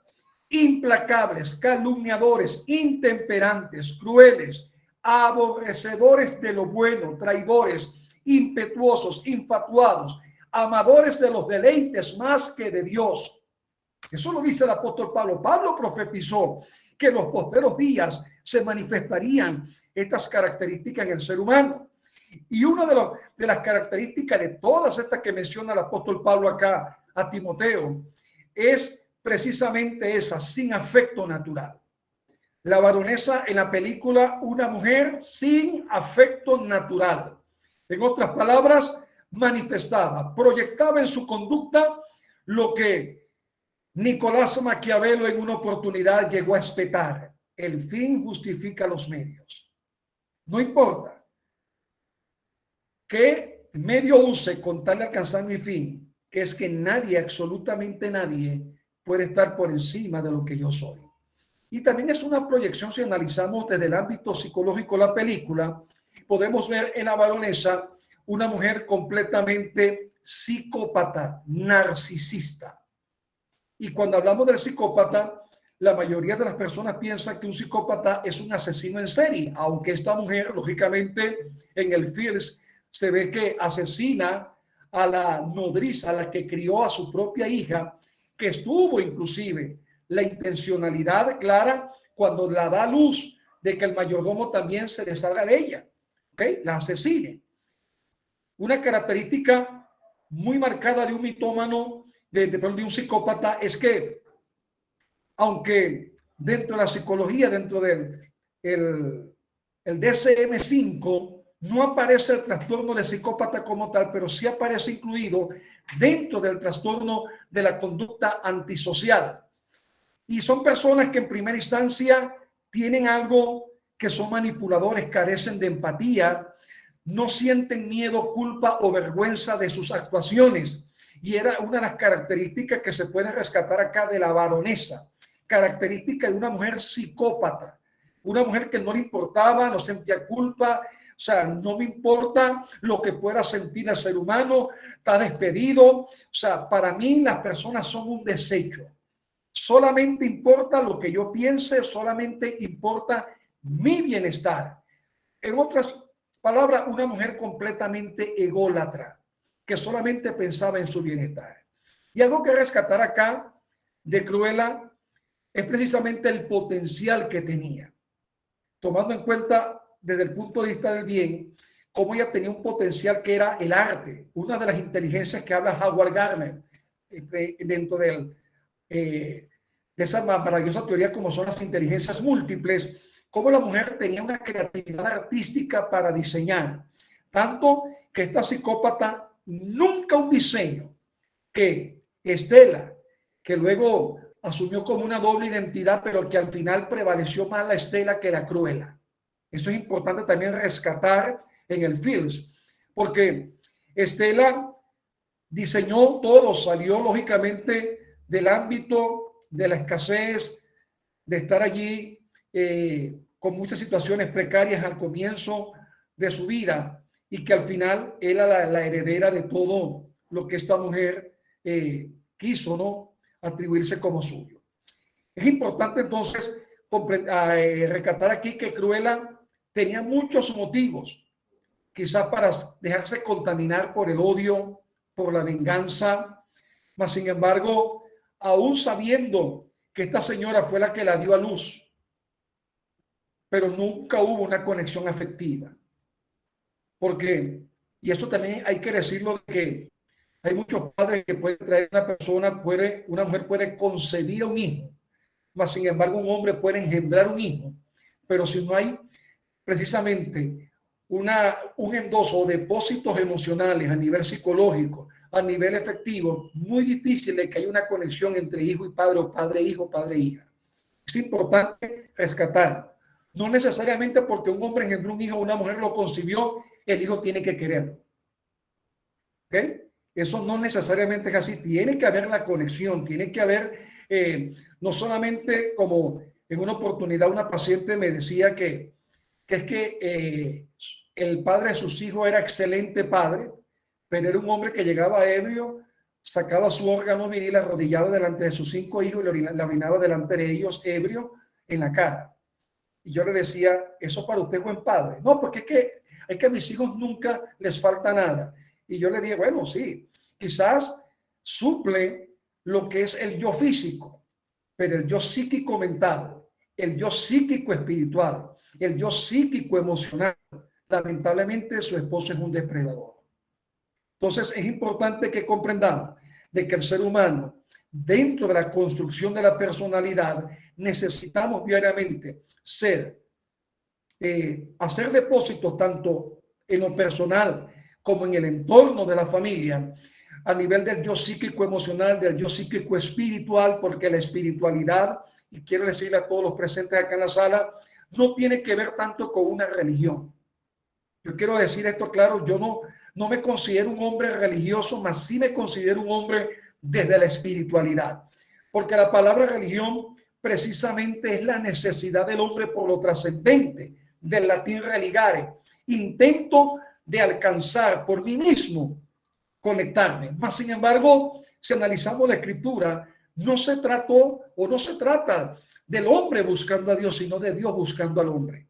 implacables, calumniadores, intemperantes, crueles, aborrecedores de lo bueno, traidores, impetuosos, infatuados, amadores de los deleites más que de Dios. Eso lo dice el apóstol Pablo. Pablo profetizó que en los posteros días se manifestarían estas características en el ser humano. Y una de las características de todas estas que menciona el apóstol Pablo acá a Timoteo es precisamente esa, sin afecto natural. La baronesa en la película, una mujer sin afecto natural. En otras palabras, manifestaba, proyectaba en su conducta lo que Nicolás Maquiavelo en una oportunidad llegó a espetar: el fin justifica los medios. No importa qué medio use con tal de alcanzar mi fin, que es que nadie, absolutamente nadie, puede estar por encima de lo que yo soy. Y también es una proyección, si analizamos desde el ámbito psicológico la película, podemos ver en la baronesa una mujer completamente psicópata, narcisista. Y cuando hablamos del psicópata, la mayoría de las personas piensan que un psicópata es un asesino en serie, aunque esta mujer, lógicamente, en el film se ve que asesina a la nodriza, a la que crió a su propia hija, que estuvo inclusive la intencionalidad clara cuando la da a luz de que el mayordomo también se deshaga de ella, ¿ok? La asesine. Una característica muy marcada de un mitómano, de un psicópata, es que aunque dentro de la psicología, dentro del el DSM-5, no aparece el trastorno de psicópata como tal, pero sí aparece incluido dentro del trastorno de la conducta antisocial. Y son personas que en primera instancia tienen algo, que son manipuladores, carecen de empatía, no sienten miedo, culpa o vergüenza de sus actuaciones. Y era una de las características que se puede rescatar acá de la baronesa, característica de una mujer psicópata, una mujer que no le importaba, no sentía culpa. O sea, no me importa lo que pueda sentir el ser humano, está despedido. O sea, para mí las personas son un desecho. Solamente importa lo que yo piense, solamente importa mi bienestar. En otras palabras, una mujer completamente ególatra, que solamente pensaba en su bienestar. Y algo que rescatar acá de Cruella es precisamente el potencial que tenía, tomando en cuenta desde el punto de vista del bien, cómo ella tenía un potencial que era el arte, una de las inteligencias que habla Howard Gardner dentro de esa maravillosa teoría como son las inteligencias múltiples, cómo la mujer tenía una creatividad artística para diseñar, tanto que esta psicópata nunca un diseño que Estela, que luego asumió como una doble identidad, pero que al final prevaleció más la Estela que la Cruella. Eso es importante también rescatar en el film, porque Estela diseñó todo, salió lógicamente del ámbito de la escasez, de estar allí con muchas situaciones precarias al comienzo de su vida, y que al final era la heredera de todo lo que esta mujer quiso, ¿no?, atribuirse como suyo. Es importante entonces rescatar aquí que Cruella tenía muchos motivos, quizás para dejarse contaminar por el odio, por la venganza, mas sin embargo, aún sabiendo que esta señora fue la que la dio a luz, pero nunca hubo una conexión afectiva. Porque, y eso también hay que decirlo, que hay muchos padres que pueden traer una persona, una mujer puede concebir a un hijo, mas sin embargo un hombre puede engendrar un hijo, pero si no hay precisamente un endoso o depósitos emocionales a nivel psicológico, a nivel efectivo, muy difícil de que haya una conexión entre hijo y padre, o padre hijo, padre hija. Es importante rescatar, no necesariamente porque un hombre engendró un hijo o una mujer lo concibió, el hijo tiene que quererlo. ¿Ok? Eso no necesariamente es así. Tiene que haber la conexión, tiene que haber, no solamente como en una oportunidad una paciente me decía que es que el padre de sus hijos era excelente padre, pero era un hombre que llegaba ebrio sacaba su órgano viril arrodillado delante de sus 5 hijos y le orinaba delante de ellos, ebrio, en la cara. Y yo le decía, eso para usted, buen padre. No, porque es que a mis hijos nunca les falta nada. Y yo le dije, bueno, sí, quizás suple lo que es el yo físico, pero el yo psíquico mental, el yo psíquico espiritual, el yo psíquico emocional, lamentablemente su esposo es un depredador. Entonces es importante que comprendamos de que el ser humano, dentro de la construcción de la personalidad, necesitamos diariamente hacer depósitos tanto en lo personal como en el entorno de la familia, a nivel del yo psíquico emocional, del yo psíquico espiritual, porque la espiritualidad, y quiero decirle a todos los presentes acá en la sala, no tiene que ver tanto con una religión. Yo quiero decir esto claro, yo no me considero un hombre religioso, mas sí me considero un hombre desde la espiritualidad, porque la palabra religión precisamente es la necesidad del hombre por lo trascendente, del latín religare, intento de alcanzar por mí mismo conectarme. Mas, sin embargo, si analizamos la escritura, no se trata del hombre buscando a Dios, sino de Dios buscando al hombre.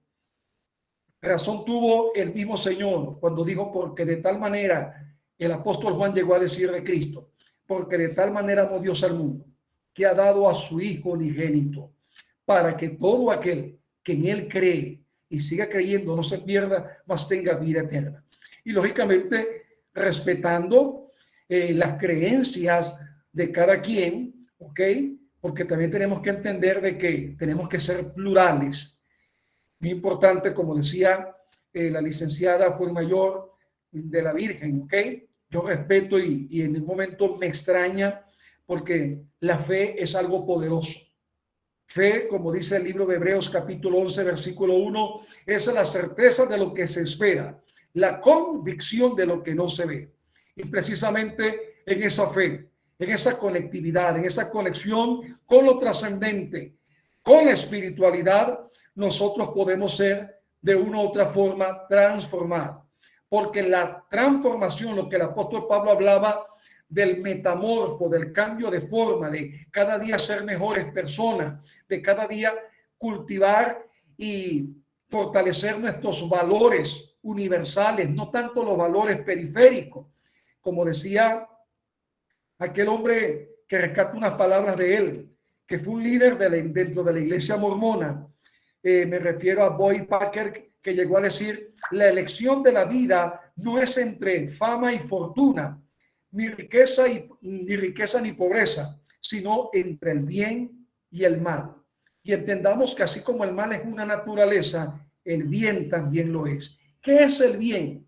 Razón tuvo el mismo Señor cuando dijo, porque de tal manera, el apóstol Juan llegó a decir de Cristo, porque de tal manera amó Dios al mundo, que ha dado a su Hijo unigénito, para que todo aquel que en él cree y siga creyendo no se pierda, mas tenga vida eterna. Y lógicamente, respetando las creencias de cada quien, ¿ok? Porque también tenemos que entender de que tenemos que ser plurales. Muy importante, como decía la licenciada Fuenmayor de la Virgen, ¿ok? Yo respeto y en un momento me extraña porque la fe es algo poderoso. Fe, como dice el libro de Hebreos capítulo 11, versículo 1, es la certeza de lo que se espera, la convicción de lo que no se ve. Y precisamente en esa fe, en esa conectividad, en esa conexión con lo trascendente, con la espiritualidad, nosotros podemos ser de una u otra forma transformados. Porque la transformación, lo que el apóstol Pablo hablaba del metamorfo, del cambio de forma, de cada día ser mejores personas, de cada día cultivar y fortalecer nuestros valores universales, no tanto los valores periféricos. Como decía aquel hombre que rescata unas palabras de él, que fue un líder dentro de la iglesia mormona, me refiero a Boyd Parker, que llegó a decir, la elección de la vida no es entre fama y fortuna, ni riqueza ni pobreza, sino entre el bien y el mal. Y entendamos que así como el mal es una naturaleza, el bien también lo es. ¿Qué es el bien?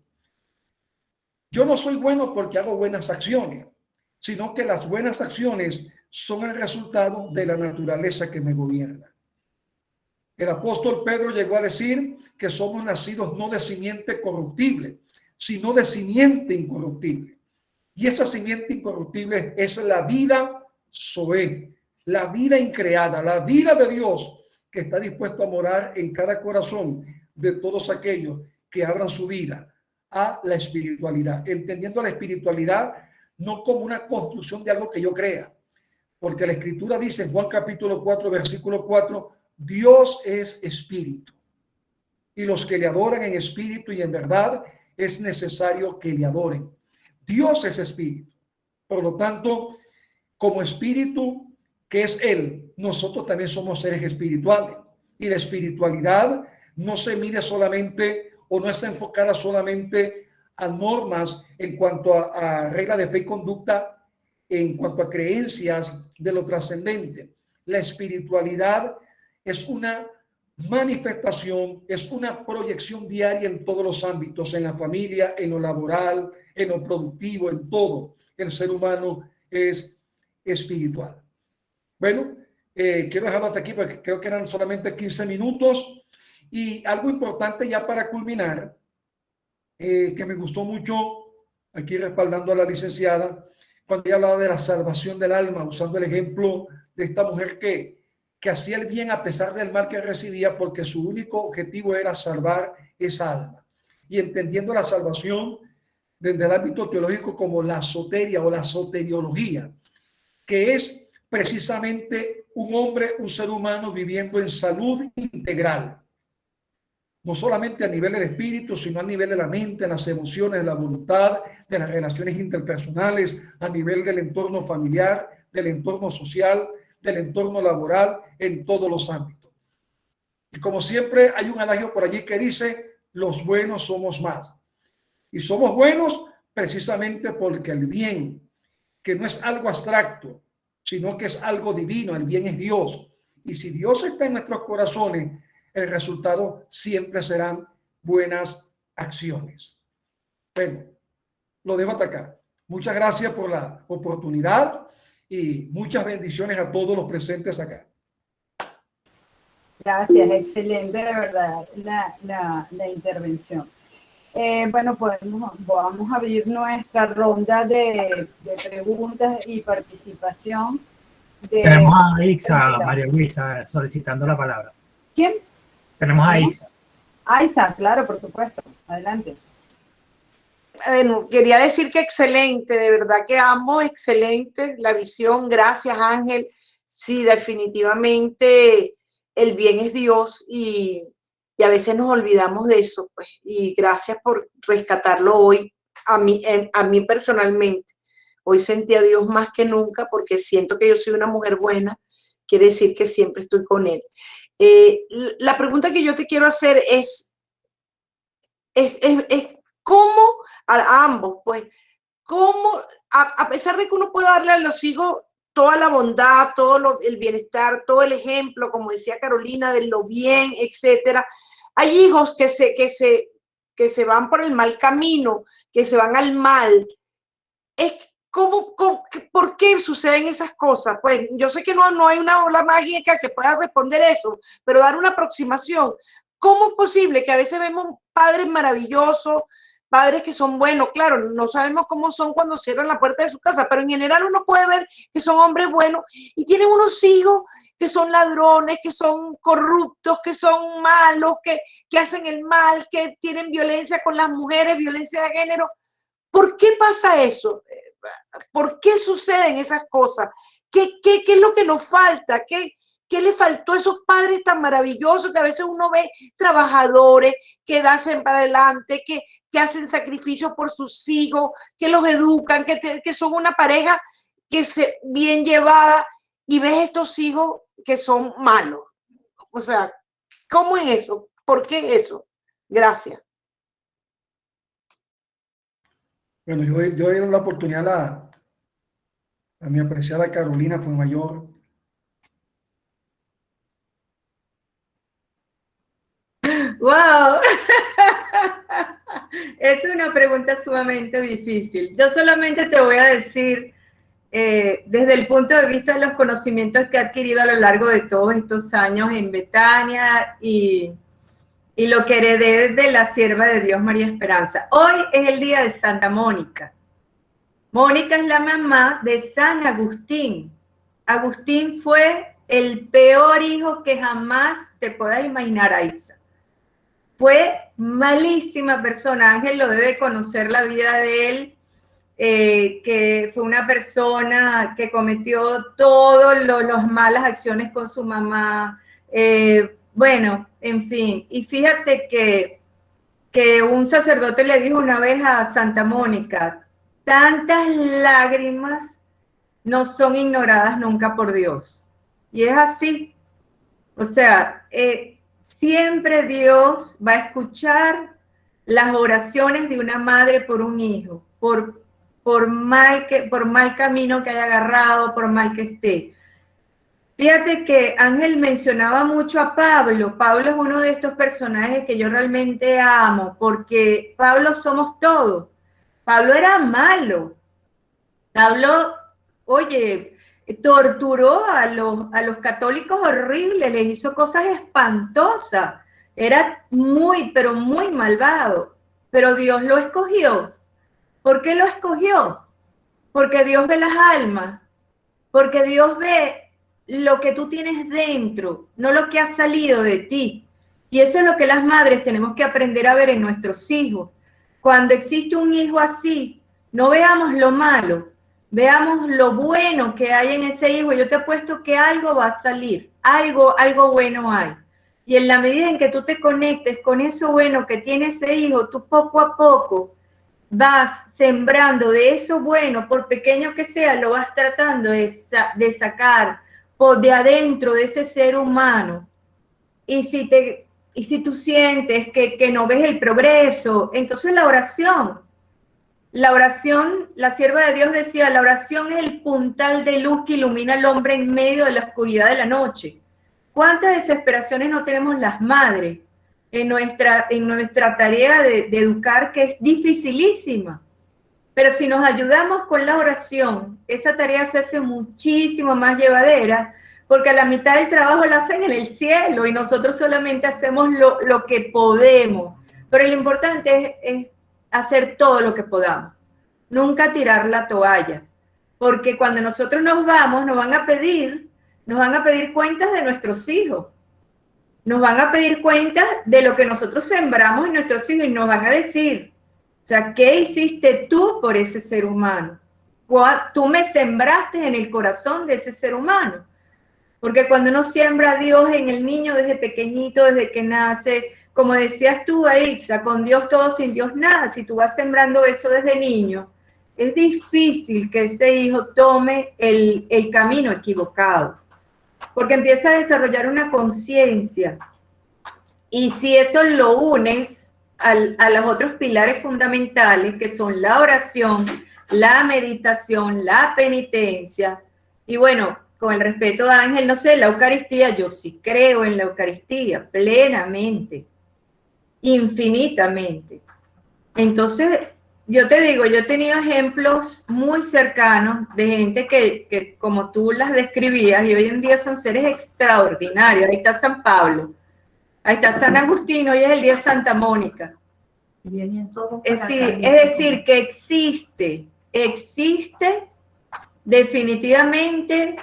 Yo no soy bueno porque hago buenas acciones, sino que las buenas acciones son el resultado de la naturaleza que me gobierna. El apóstol Pedro llegó a decir que somos nacidos no de simiente corruptible, sino de simiente incorruptible. Y esa simiente incorruptible es la vida Zoé, la vida increada, la vida de Dios que está dispuesto a morar en cada corazón de todos aquellos que abran su vida a la espiritualidad, entendiendo la espiritualidad no como una construcción de algo que yo crea, porque la escritura dice en Juan capítulo 4, versículo 4, Dios es espíritu y los que le adoran en espíritu y en verdad es necesario que le adoren. Dios es espíritu. Por lo tanto, como espíritu que es Él, nosotros también somos seres espirituales. Y la espiritualidad no se mide solamente o no está enfocada solamente a normas en cuanto a regla de fe y conducta, en cuanto a creencias de lo trascendente. La espiritualidad es una manifestación, es una proyección diaria en todos los ámbitos, en la familia, en lo laboral, en lo productivo, en todo. El ser humano es espiritual. Bueno, quiero dejarlo hasta aquí porque creo que eran solamente 15 minutos. Y algo importante ya para culminar, que me gustó mucho, aquí respaldando a la licenciada, cuando ella hablaba de la salvación del alma, usando el ejemplo de esta mujer que hacía el bien a pesar del mal que recibía, porque su único objetivo era salvar esa alma. Y entendiendo la salvación, desde el ámbito teológico como la soteria o la soteriología, que es precisamente un hombre, un ser humano viviendo en salud integral, no solamente a nivel del espíritu, sino a nivel de la mente, las emociones, de la voluntad, de las relaciones interpersonales, a nivel del entorno familiar, del entorno social, del entorno laboral, en todos los ámbitos. Y como siempre hay un adagio por allí que dice, los buenos somos más. Y somos buenos precisamente porque el bien, que no es algo abstracto, sino que es algo divino, el bien es Dios. Y si Dios está en nuestros corazones, el resultado siempre serán buenas acciones. Bueno, lo dejo hasta acá. Muchas gracias por la oportunidad y muchas bendiciones a todos los presentes acá. Gracias, excelente de verdad la intervención. Bueno, vamos a abrir nuestra ronda de preguntas y participación. Tenemos a Ixa, María Luisa, solicitando la palabra. ¿Quién? Tenemos a Ixa. A Isa, claro, por supuesto. Adelante. Bueno, quería decir que excelente, de verdad que amo, excelente la visión. Gracias, Ángel. Sí, definitivamente el bien es Dios y a veces nos olvidamos de eso, pues. Y gracias por rescatarlo hoy a mí personalmente. Hoy sentí a Dios más que nunca porque siento que yo soy una mujer buena. Quiere decir que siempre estoy con Él. La pregunta que yo te quiero hacer es cómo, a ambos, pues, cómo, a pesar de que uno puede darle a los hijos toda la bondad, el bienestar, todo el ejemplo, como decía Carolina, de lo bien, etcétera, hay hijos que se van por el mal camino, que se van al mal. ¿Por qué suceden esas cosas? Pues yo sé que no hay una ola mágica que pueda responder eso, pero dar una aproximación. ¿Cómo es posible que a veces vemos padres maravillosos, padres que son buenos? Claro, no sabemos cómo son cuando cierran la puerta de su casa, pero en general uno puede ver que son hombres buenos y tienen unos hijos que son ladrones, que son corruptos, que son malos, que hacen el mal, que tienen violencia con las mujeres, violencia de género. ¿Por qué pasa eso? ¿Por qué suceden esas cosas? ¿Qué es lo que nos falta? ¿Qué le faltó a esos padres tan maravillosos que a veces uno ve trabajadores que hacen para adelante, que hacen sacrificios por sus hijos, que los educan, que son una pareja bien llevada y ves estos hijos que son malos? O sea, ¿cómo es eso? ¿Por qué eso? Gracias. Bueno, yo di la oportunidad a mi apreciada Carolina Fuenmayor. ¡Wow! Es una pregunta sumamente difícil. Yo solamente te voy a decir, desde el punto de vista de los conocimientos que he adquirido a lo largo de todos estos años en Betania y lo que heredé de la sierva de Dios María Esperanza. Hoy es el día de Santa Mónica. Mónica es la mamá de San Agustín. Agustín fue el peor hijo que jamás te puedas imaginar, Aixa. Fue malísima persona. Ángel lo debe conocer la vida de él, que fue una persona que cometió todas las malas acciones con su mamá. Bueno, en fin. Y fíjate que un sacerdote le dijo una vez a Santa Mónica, tantas lágrimas no son ignoradas nunca por Dios. Y es así. O sea, siempre Dios va a escuchar las oraciones de una madre por un hijo, por mal camino que haya agarrado, por mal que esté. Fíjate que Ángel mencionaba mucho a Pablo. Pablo es uno de estos personajes que yo realmente amo, porque Pablo somos todos. Pablo era malo. Pablo, oye, torturó a los católicos horribles, les hizo cosas espantosas. Era muy, pero muy malvado. Pero Dios lo escogió. ¿Por qué lo escogió? Porque Dios ve las almas. Porque Dios ve lo que tú tienes dentro, no lo que ha salido de ti. Y eso es lo que las madres tenemos que aprender a ver en nuestros hijos. cuando existe un hijo así, no veamos lo malo, veamos lo bueno que hay en ese hijo. Yo te apuesto que algo va a salir, algo bueno hay. Y en la medida en que tú te conectes con eso bueno que tiene ese hijo, tú poco a poco vas sembrando de eso bueno, por pequeño que sea, lo vas tratando de sacar por de adentro de ese ser humano. Y si tú sientes que no ves el progreso, entonces la oración, la sierva de Dios decía, la oración es el puntal de luz que ilumina al hombre en medio de la oscuridad de la noche. ¿Cuántas desesperaciones no tenemos las madres en nuestra tarea de educar, que es dificilísima? Pero si nos ayudamos con la oración, esa tarea se hace muchísimo más llevadera, porque la mitad del trabajo la hacen en el cielo y nosotros solamente hacemos lo que podemos. Pero lo importante es hacer todo lo que podamos. Nunca tirar la toalla, porque cuando nosotros nos vamos, nos van a pedir cuentas de nuestros hijos. Nos van a pedir cuentas de lo que nosotros sembramos en nuestros hijos y nos van a decir, o sea, ¿qué hiciste tú por ese ser humano? Tú me sembraste en el corazón de ese ser humano. Porque cuando uno siembra a Dios en el niño desde pequeñito, desde que nace, como decías tú, Aixa, con Dios todo, sin Dios nada. Si tú vas sembrando eso desde niño, es difícil que ese hijo tome el camino equivocado. Porque empieza a desarrollar una conciencia. Y si eso lo unes a los otros pilares fundamentales, que son la oración, la meditación, la penitencia, y bueno, con el respeto de Ángel, no sé, la Eucaristía, yo sí creo en la Eucaristía plenamente, infinitamente. Entonces, yo te digo, yo he tenido ejemplos muy cercanos de gente que como tú las describías, y hoy en día son seres extraordinarios. Ahí está San Pablo, ahí está San Agustín, hoy es el día de Santa Mónica. Es decir, que existe definitivamente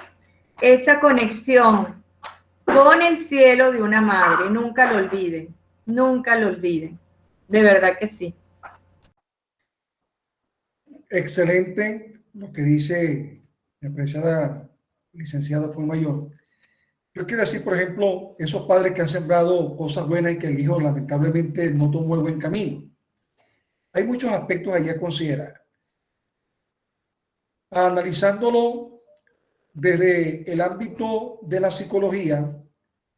esa conexión con el cielo de una madre. Nunca lo olviden, nunca lo olviden. De verdad que sí. Excelente lo que dice la apreciada licenciada Fuenmayor. Yo quiero decir, por ejemplo, esos padres que han sembrado cosas buenas y que el hijo lamentablemente no tomó el buen camino. Hay muchos aspectos ahí a considerar. Analizándolo desde el ámbito de la psicología,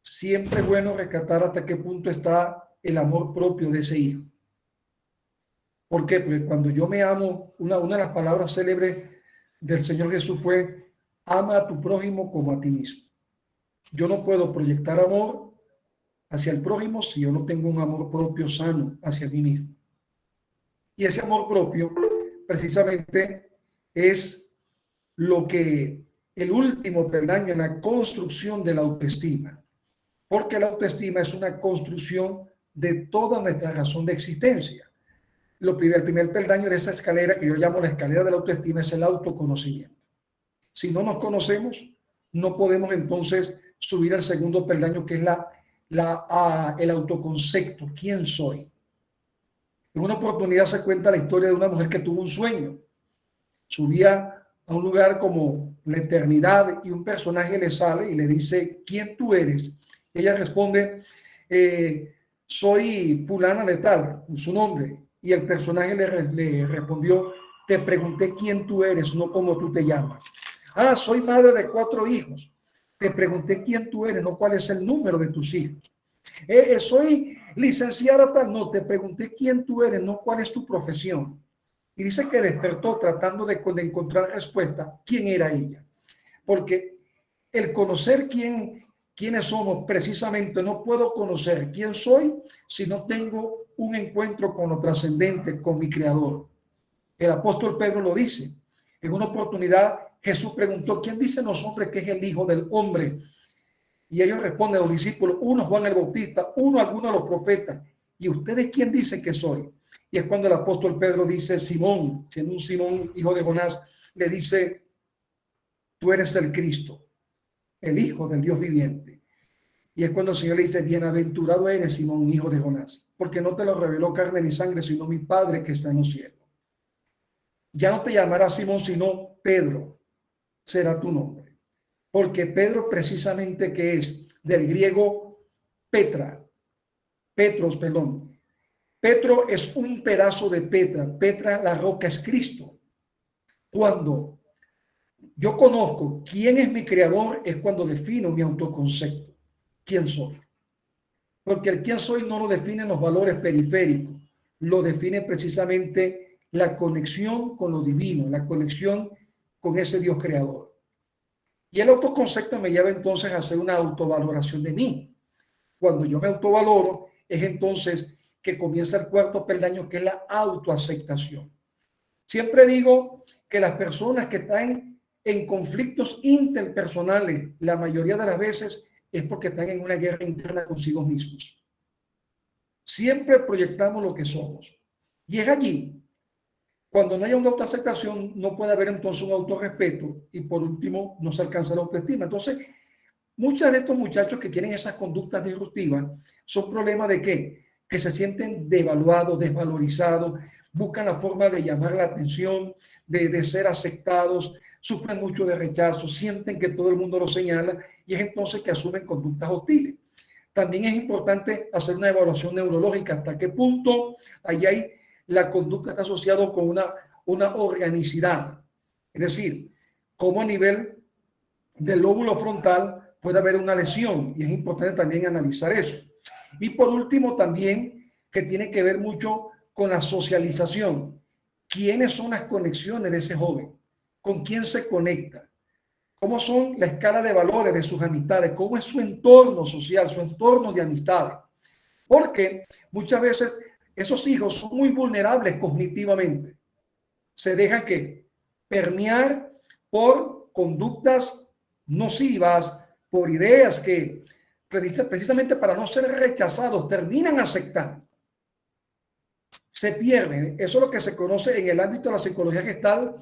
siempre es bueno rescatar hasta qué punto está el amor propio de ese hijo. ¿Por qué? Porque cuando yo me amo, una de las palabras célebres del Señor Jesús fue, ama a tu prójimo como a ti mismo. Yo no puedo proyectar amor hacia el prójimo si yo no tengo un amor propio sano hacia mí mismo. Y ese amor propio, precisamente, es lo que el último peldaño en la construcción de la autoestima. Porque la autoestima es una construcción de toda nuestra razón de existencia. El primer peldaño de esa escalera, que yo llamo la escalera de la autoestima, es el autoconocimiento. Si no nos conocemos, no podemos entonces subir al segundo peldaño, que es el autoconcepto. ¿Quién soy? En una oportunidad se cuenta la historia de una mujer que tuvo un sueño. Subía a un lugar como la eternidad y un personaje le sale y le dice, ¿quién tú eres? Ella responde, soy fulana de tal, su nombre. Y el personaje le respondió, te pregunté quién tú eres, no cómo tú te llamas. Ah, soy madre de 4 hijos. Te pregunté quién tú eres, no cuál es el número de tus hijos. Soy licenciada tal, no, te pregunté quién tú eres, no cuál es tu profesión. Y dice que despertó tratando de encontrar respuesta, quién era ella. Porque el conocer quiénes somos, precisamente no puedo conocer quién soy si no tengo un encuentro con lo trascendente, con mi creador. El apóstol Pedro lo dice. En una oportunidad Jesús preguntó, ¿quién dicen los hombres que es el Hijo del Hombre? Y ellos responden, los discípulos, uno Juan el Bautista, uno alguno de los profetas. ¿Y ustedes quién dicen que soy? Y es cuando el apóstol Pedro dice, Simón, siendo un Simón, hijo de Jonás, le dice, tú eres el Cristo, el Hijo del Dios viviente. Y es cuando el Señor le dice, bienaventurado eres, Simón, hijo de Jonás, porque no te lo reveló carne ni sangre, sino mi Padre que está en los cielos. Ya no te llamarás Simón, sino Pedro, será tu nombre. Porque Pedro precisamente, que es del griego Petros, perdón. Petro es un pedazo de Petra. Petra, la roca, es Cristo. Cuando yo conozco quién es mi creador, es cuando defino mi autoconcepto. ¿Quién soy? Porque el quién soy no lo definen los valores periféricos, lo define precisamente la conexión con lo divino, la conexión con ese Dios creador. Y el autoconcepto me lleva entonces a hacer una autovaloración de mí. Cuando yo me autovaloro, es entonces que comienza el cuarto peldaño, que es la autoaceptación. Siempre digo que las personas que están en conflictos interpersonales, la mayoría de las veces es porque están en una guerra interna consigo mismos. Siempre proyectamos lo que somos. Y es allí, cuando no haya una autoaceptación, no puede haber entonces un autorrespeto y por último no se alcanza la autoestima. Entonces, muchos de estos muchachos que tienen esas conductas disruptivas son problemas de ¿qué? Que se sienten devaluados, desvalorizados, buscan la forma de llamar la atención, de ser aceptados, sufren mucho de rechazo, sienten que todo el mundo los señala y es entonces que asumen conductas hostiles. También es importante hacer una evaluación neurológica, hasta qué punto ahí hay la conducta está asociada con una organicidad. Es decir, cómo a nivel del lóbulo frontal puede haber una lesión y es importante también analizar eso. Y por último también que tiene que ver mucho con la socialización. ¿Quiénes son las conexiones de ese joven? ¿Con quién se conecta? ¿Cómo son la escala de valores de sus amistades? ¿Cómo es su entorno social, su entorno de amistades? Porque muchas veces esos hijos son muy vulnerables cognitivamente. Se dejan que permear por conductas nocivas, por ideas que precisamente para no ser rechazados terminan aceptando. Se pierden. Eso es lo que se conoce en el ámbito de la psicología gestal,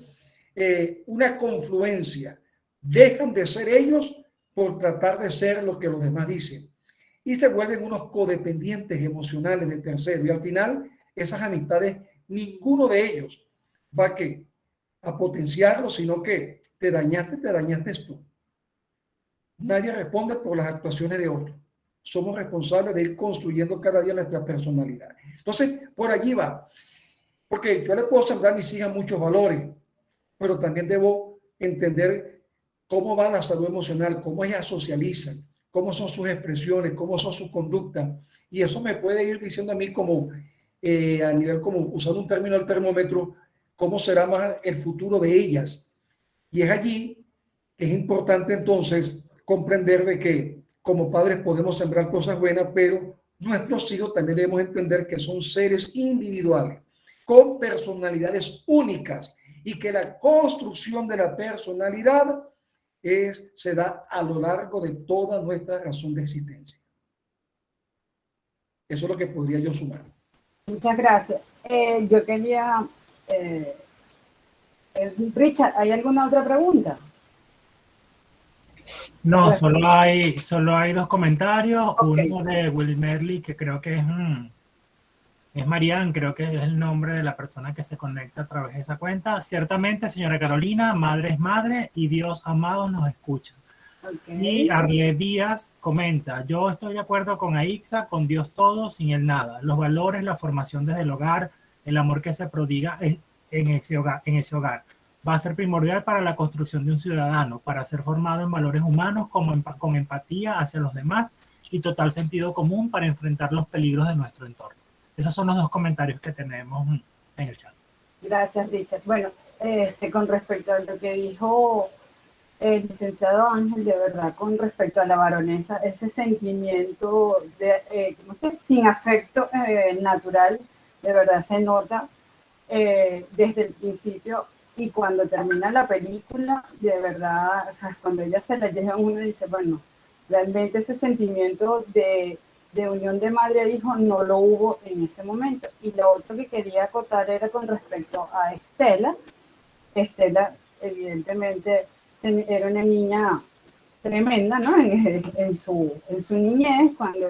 una confluencia. Dejan de ser ellos por tratar de ser lo que los demás dicen. Y se vuelven unos codependientes emocionales de terceros. Y al final, esas amistades, ninguno de ellos va a potenciarlo, sino que te dañaste tú. Nadie responde por las actuaciones de otros. Somos responsables de ir construyendo cada día nuestra personalidad. Entonces, por allí va. Porque yo le puedo sembrar a mis hijas muchos valores, pero también debo entender cómo va la salud emocional, cómo ellas socializan, cómo son sus expresiones, cómo son sus conductas. Y eso me puede ir diciendo a mí como, a nivel como, usando un término del termómetro, cómo será más el futuro de ellas. Y es allí que es importante entonces comprender de que como padres podemos sembrar cosas buenas, pero nuestros hijos también debemos entender que son seres individuales, con personalidades únicas, y que la construcción de la personalidad se da a lo largo de toda nuestra razón de existencia. Eso es lo que podría yo sumar. Muchas gracias. Yo quería, Richard, ¿hay alguna otra pregunta? No, Gracias. solo hay dos comentarios. Okay. Uno de Will Merley, que creo que es Marianne, creo que es el nombre de la persona que se conecta a través de esa cuenta. Ciertamente, señora Carolina, madre es madre y Dios amado nos escucha. Okay. Y Arle Díaz comenta, yo estoy de acuerdo con Aixa, con Dios todo, sin el nada. Los valores, la formación desde el hogar, el amor que se prodiga en ese hogar. Va a ser primordial para la construcción de un ciudadano, para ser formado en valores humanos con empatía hacia los demás y total sentido común para enfrentar los peligros de nuestro entorno. Esos son los dos comentarios que tenemos en el chat. Gracias, Richard. Bueno, con respecto a lo que dijo el licenciado Ángel, de verdad, con respecto a la baronesa, ese sentimiento sin afecto natural, de verdad se nota desde el principio. Y cuando termina la película, de verdad, o sea, cuando ella se la lleva a uno y dice, bueno, realmente ese sentimiento de unión de madre a hijo no lo hubo en ese momento. Y lo otro que quería acotar era con respecto a Estela. Estela, evidentemente, era una niña tremenda, ¿no? En su niñez, cuando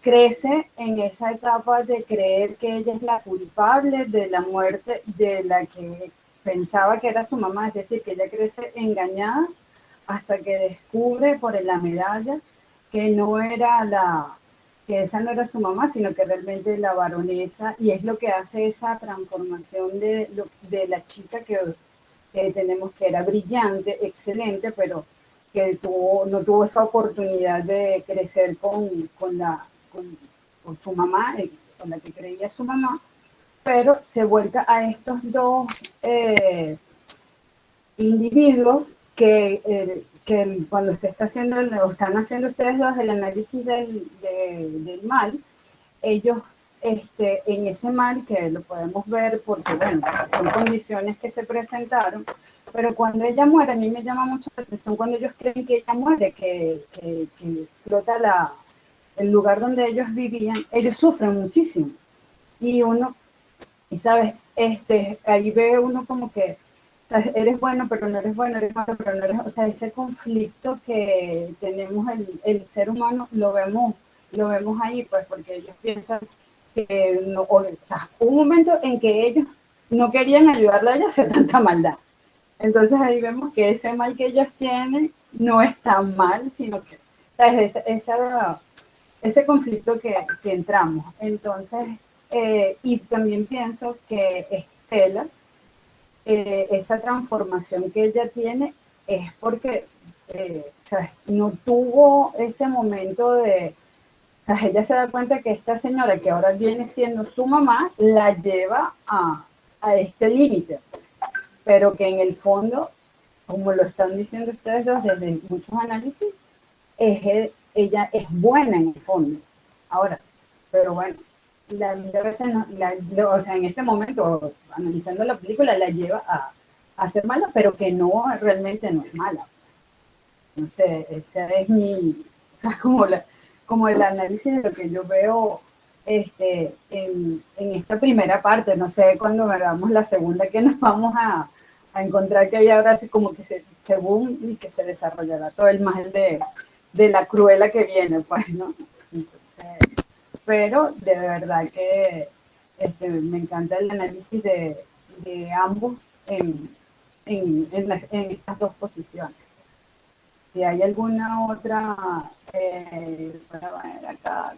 crece en esa etapa de creer que ella es la culpable de la muerte de la que pensaba que era su mamá, es decir, que ella crece engañada hasta que descubre por la medalla que no era que esa no era su mamá, sino que realmente la baronesa, y es lo que hace esa transformación de la chica que tenemos, que era brillante, excelente, pero que no tuvo esa oportunidad de crecer con su mamá, con la que creía su mamá, pero se vuelca a estos dos individuos que cuando usted está haciendo, están haciendo ustedes dos el análisis del mal, ellos en ese mal, que lo podemos ver porque, bueno, son condiciones que se presentaron, pero cuando ella muere, a mí me llama mucho la atención cuando ellos creen que ella muere, que explota el lugar donde ellos vivían, ellos sufren muchísimo. Y sabes, ahí ve uno como que, o sea, eres bueno, pero no eres bueno, eres malo, pero no eres, o sea, ese conflicto que tenemos el ser humano, lo vemos ahí, pues, porque ellos piensan que no, o sea, hubo un momento en que ellos no querían ayudarle a ella a hacer tanta maldad. Entonces ahí vemos que ese mal que ellos tienen no es tan mal, sino que, ¿sabes? Ese conflicto que entramos. Entonces, y también pienso que Estela, esa transformación que ella tiene es porque ¿sabes? No tuvo ese momento de, o sea, ella se da cuenta que esta señora que ahora viene siendo su mamá la lleva a este límite, pero que en el fondo, como lo están diciendo ustedes dos desde muchos análisis, ella es buena en el fondo. Ahora, pero bueno, la vida a veces o sea, en este momento, analizando la película, la lleva a ser mala, pero que no, realmente no es mala. No sé, esa es o sea, como el análisis de lo que yo veo en esta primera parte. No sé cuando veamos la segunda, que nos vamos a encontrar, que hay ahora así como que según y que se desarrollará todo el mal de la Cruella que viene, pues, ¿no? Entonces, pero de verdad que me encanta el análisis de ambos en estas dos posiciones. Si hay alguna otra, para ver acá,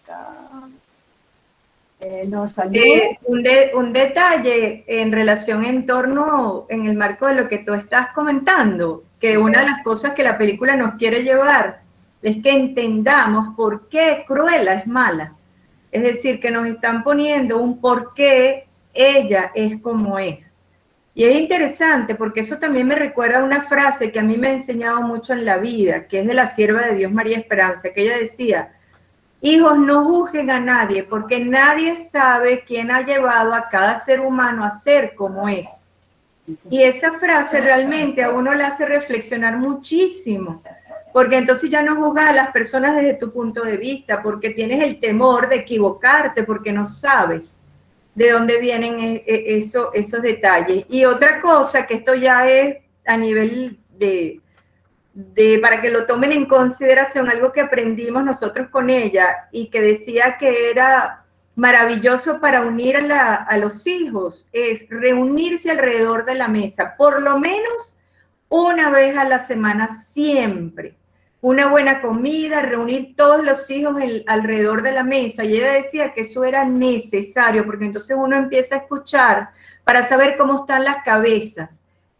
nos salude. Un detalle en relación en el marco de lo que tú estás comentando, que una de las cosas que la película nos quiere llevar es que entendamos por qué Cruella es mala. Es decir, que nos están poniendo un por qué ella es como es. Y es interesante porque eso también me recuerda a una frase que a mí me ha enseñado mucho en la vida, que es de la sierva de Dios María Esperanza, que ella decía: hijos, no juzguen a nadie, porque nadie sabe quién ha llevado a cada ser humano a ser como es. Y esa frase realmente a uno le hace reflexionar muchísimo, porque entonces ya no juzgas a las personas desde tu punto de vista, porque tienes el temor de equivocarte, porque no sabes de dónde vienen esos detalles. Y otra cosa, que esto ya es a nivel para que lo tomen en consideración, algo que aprendimos nosotros con ella y que decía que era maravilloso para unir a los hijos, es reunirse alrededor de la mesa, por lo menos una vez a la semana, siempre. Una buena comida, reunir todos los hijos alrededor de la mesa. Y ella decía que eso era necesario, porque entonces uno empieza a escuchar para saber cómo están las cabezas,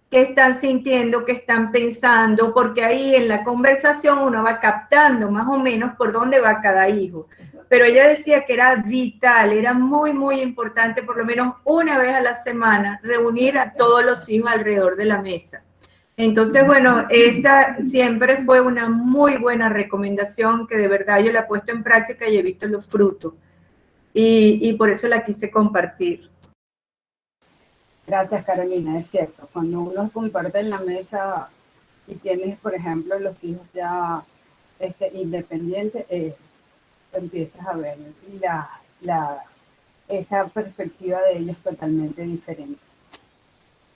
qué están sintiendo, qué están pensando, porque ahí en la conversación uno va captando más o menos por dónde va cada hijo. Pero ella decía que era vital, era muy, muy importante, por lo menos una vez a la semana, reunir a todos los hijos alrededor de la mesa. Entonces, bueno, esa siempre fue una muy buena recomendación que de verdad yo la he puesto en práctica y he visto los frutos. Y por eso la quise compartir. Gracias, Carolina, es cierto. Cuando uno comparte en la mesa y tienes, por ejemplo, los hijos ya independientes, empiezas a ver esa perspectiva de ellos totalmente diferente.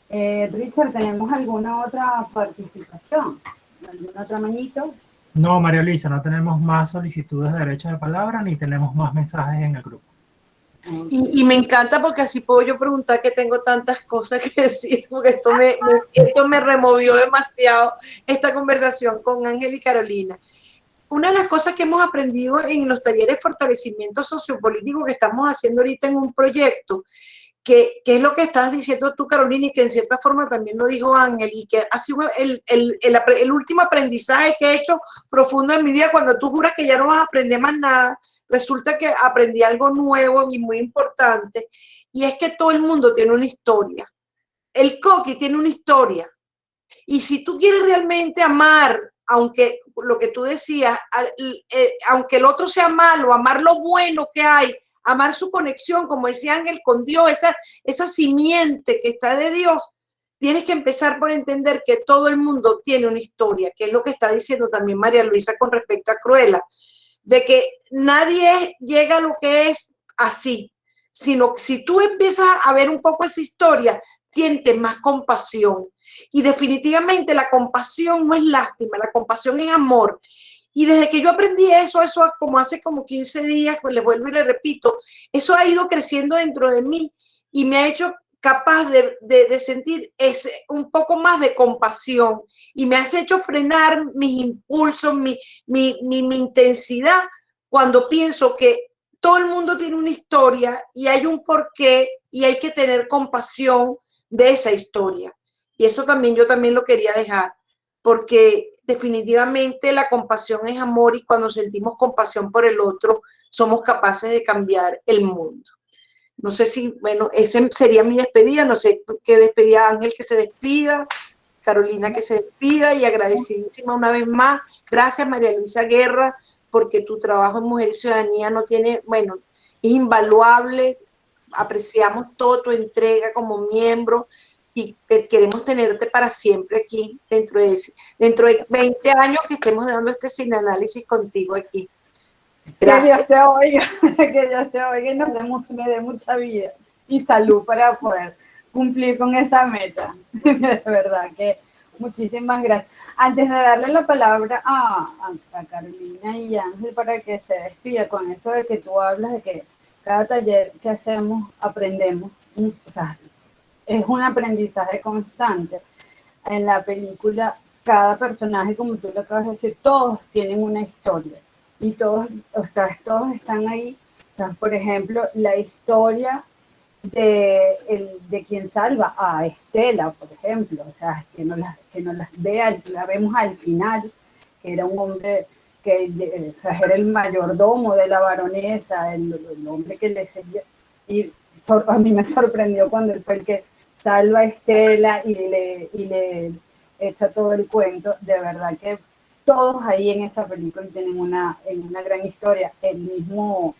Richard, ¿tenemos alguna otra participación? ¿Alguna otra manito? No, María Luisa, no tenemos más solicitudes de derechos de palabra ni tenemos más mensajes en el grupo. Y me encanta porque así puedo yo preguntar que tengo tantas cosas que decir, porque esto me removió demasiado esta conversación con Ángel y Carolina. Una de las cosas que hemos aprendido en los talleres de fortalecimiento sociopolítico que estamos haciendo ahorita en un proyecto, que es lo que estabas diciendo tú, Carolina, y que en cierta forma también lo dijo Ángel, y que ha sido el último aprendizaje que he hecho profundo en mi vida, cuando tú juras que ya no vas a aprender más nada, resulta que aprendí algo nuevo y muy importante, y es que todo el mundo tiene una historia. El coqui tiene una historia, y si tú quieres realmente amar, aunque lo que tú decías, aunque el otro sea malo, amar lo bueno que hay, amar su conexión, como decía Ángel, con Dios, esa simiente que está de Dios, tienes que empezar por entender que todo el mundo tiene una historia, que es lo que está diciendo también María Luisa con respecto a Cruella, de que nadie llega a lo que es así, sino que si tú empiezas a ver un poco esa historia, tienes más compasión. Y definitivamente la compasión no es lástima, la compasión es amor. Y desde que yo aprendí eso como hace como 15 días, pues les vuelvo y les repito, eso ha ido creciendo dentro de mí y me ha hecho capaz de sentir un poco más de compasión y me has hecho frenar mis impulsos, mi intensidad cuando pienso que todo el mundo tiene una historia y hay un porqué y hay que tener compasión de esa historia. Y eso también yo también lo quería dejar, porque definitivamente la compasión es amor y cuando sentimos compasión por el otro, somos capaces de cambiar el mundo. No sé si, bueno, esa sería mi despedida, no sé qué despedida, Ángel, que se despida, Carolina que se despida y agradecidísima una vez más. Gracias, María Luisa Guerra, porque tu trabajo en Mujer y Ciudadanía no tiene, bueno, es invaluable, apreciamos toda tu entrega como miembro y queremos tenerte para siempre aquí, dentro de 20 años que estemos dando este psicoanálisis contigo aquí. Gracias. Que Dios te oiga, que Dios te oiga y me dé mucha vida y salud para poder cumplir con esa meta. De verdad que muchísimas gracias. Antes de darle la palabra a Carolina y Ángel para que se despida con eso de que tú hablas de que cada taller que hacemos aprendemos, o sea, es un aprendizaje constante. En la película, cada personaje, como tú lo acabas de decir, todos tienen una historia y todos están ahí. O sea, por ejemplo, la historia de quien salva a Estela, por ejemplo, o sea, que no las vea, la vemos al final, que era un hombre que o sea, era el mayordomo de la baronesa, el hombre que le seguía, y a mí me sorprendió cuando él fue el que salva a Estela y le echa todo el cuento. De verdad que todos ahí en esa película tienen una gran historia. El mismo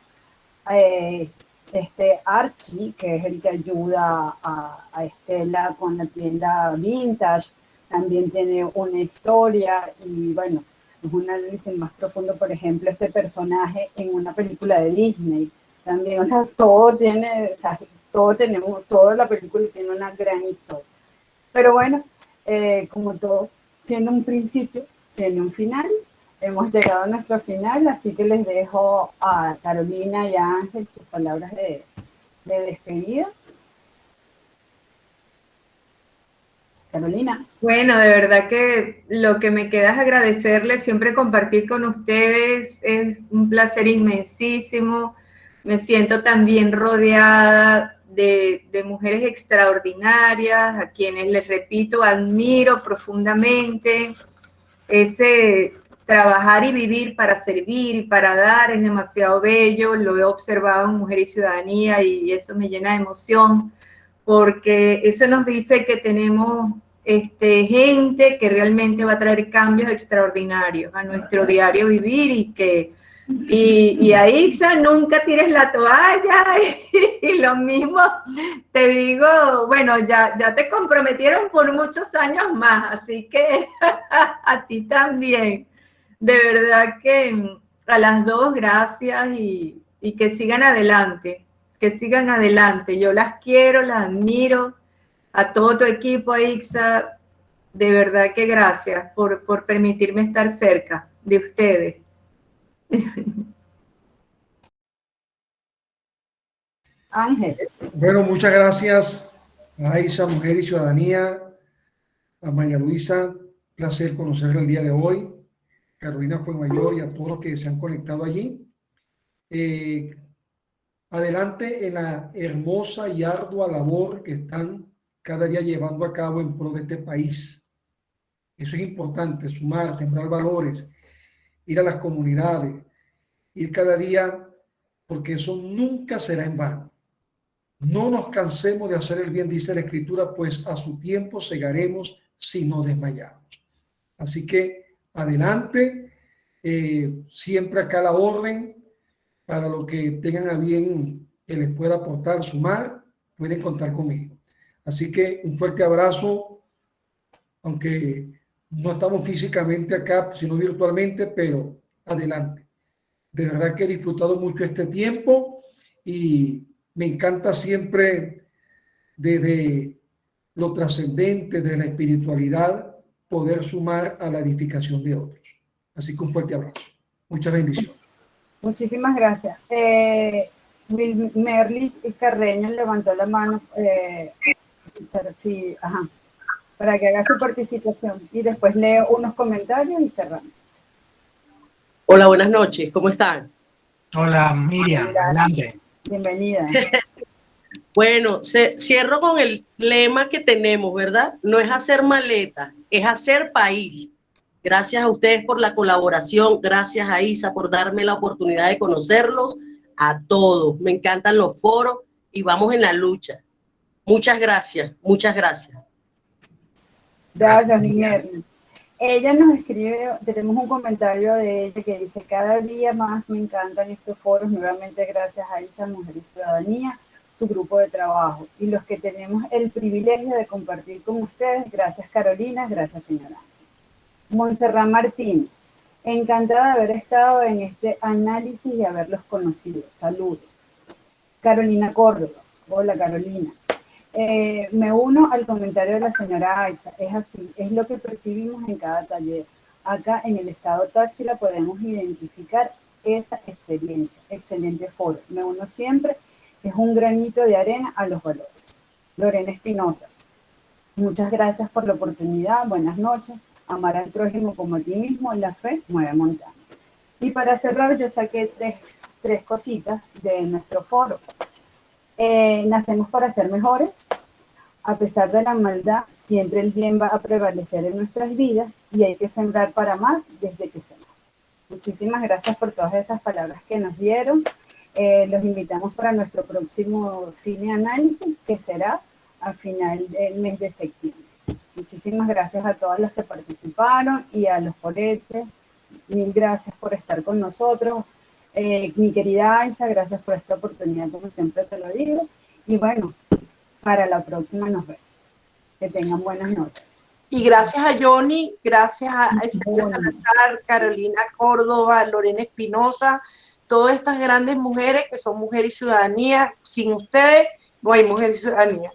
Archie, que es el que ayuda a Estela con la tienda vintage, también tiene una historia. Y bueno, es un análisis más profundo, por ejemplo, este personaje en una película de Disney también, o sea, todo tiene, o sea, toda la película tiene una gran historia. Pero bueno, como todo tiene un principio, tiene un final. Hemos llegado a nuestro final, así que les dejo a Carolina y a Ángel sus palabras de despedida. Carolina. Bueno, de verdad que lo que me queda es agradecerles, siempre compartir con ustedes, es un placer inmensísimo. Me siento también rodeada de mujeres extraordinarias, a quienes, les repito, admiro profundamente. Ese trabajar y vivir para servir y para dar es demasiado bello, lo he observado en Mujer y Ciudadanía y eso me llena de emoción, porque eso nos dice que tenemos gente que realmente va a traer cambios extraordinarios a nuestro diario vivir y a Ixa nunca tires la toalla y lo mismo te digo, bueno, ya te comprometieron por muchos años más, así que a ti también. De verdad que a las dos gracias y que sigan adelante, que sigan adelante. Yo las quiero, las admiro, a todo tu equipo, a Ixa, De verdad que gracias por permitirme estar cerca de ustedes. Ángel. Bueno, muchas gracias a Isa, Mujer y Ciudadanía, a María Luisa, placer conocerla el día de hoy, Carolina Fuenmayor y a todos los que se han conectado allí. Adelante en la hermosa y ardua labor que están cada día llevando a cabo en pro de este país. Eso es importante, sumar, sembrar valores, ir a las comunidades, ir cada día, porque eso nunca será en vano. No nos cansemos de hacer el bien, dice la Escritura, pues a su tiempo segaremos si no desmayamos. Así que adelante, siempre acá la orden, para lo que tengan a bien que les pueda aportar, sumar, pueden contar conmigo. Así que un fuerte abrazo, aunque no estamos físicamente acá, sino virtualmente, pero adelante. De verdad que he disfrutado mucho este tiempo y me encanta siempre desde lo trascendente, de la espiritualidad, poder sumar a la edificación de otros. Así que un fuerte abrazo. Muchas bendiciones. Muchísimas gracias. Merly Carreño levantó la mano sí, para que haga su participación y después leo unos comentarios y cerramos. Hola, buenas noches, ¿cómo están? Hola, Miriam, adelante. Bienvenida. Bueno, cierro con el lema que tenemos, ¿verdad? No es hacer maletas, es hacer país. Gracias a ustedes por la colaboración, gracias a Isa por darme la oportunidad de conocerlos a todos. Me encantan los foros y vamos en la lucha. Muchas gracias, muchas gracias. Gracias, Merly. Ella nos escribe, tenemos un comentario de ella que dice: cada día más me encantan estos foros, nuevamente gracias a Isa, Mujer y Ciudadanía, su grupo de trabajo, y los que tenemos el privilegio de compartir con ustedes. Gracias, Carolina, gracias, señora. Montserrat Martín, encantada de haber estado en este análisis y haberlos conocido. Saludos. Carolina Córdoba, hola Carolina. Me uno al comentario de la señora Aiza, es así, es lo que percibimos en cada taller. Acá en el estado Táchira podemos identificar esa experiencia. Excelente foro, me uno siempre, es un granito de arena a los valores. Lorena Espinosa, muchas gracias por la oportunidad, buenas noches. Amar al prójimo como a ti mismo, la fe mueve montañas. Y para cerrar, yo saqué tres cositas de nuestro foro. Nacemos para ser mejores. A pesar de la maldad, siempre el bien va a prevalecer en nuestras vidas y hay que sembrar para amar desde que se nace. Muchísimas gracias por todas esas palabras que nos dieron. Los invitamos para nuestro próximo cine análisis, que será a final del mes de septiembre. Muchísimas gracias a todos los que participaron y a los ponentes. Mil gracias por estar con nosotros. Mi querida Aiza, gracias por esta oportunidad, como siempre te lo digo. Y bueno, para la próxima nos vemos. Que tengan buenas noches. Y gracias a Johnny, gracias a Esther Salazar, Carolina Córdoba, Lorena Espinosa, todas estas grandes mujeres que son Mujer y Ciudadanía. Sin ustedes no hay Mujer y Ciudadanía.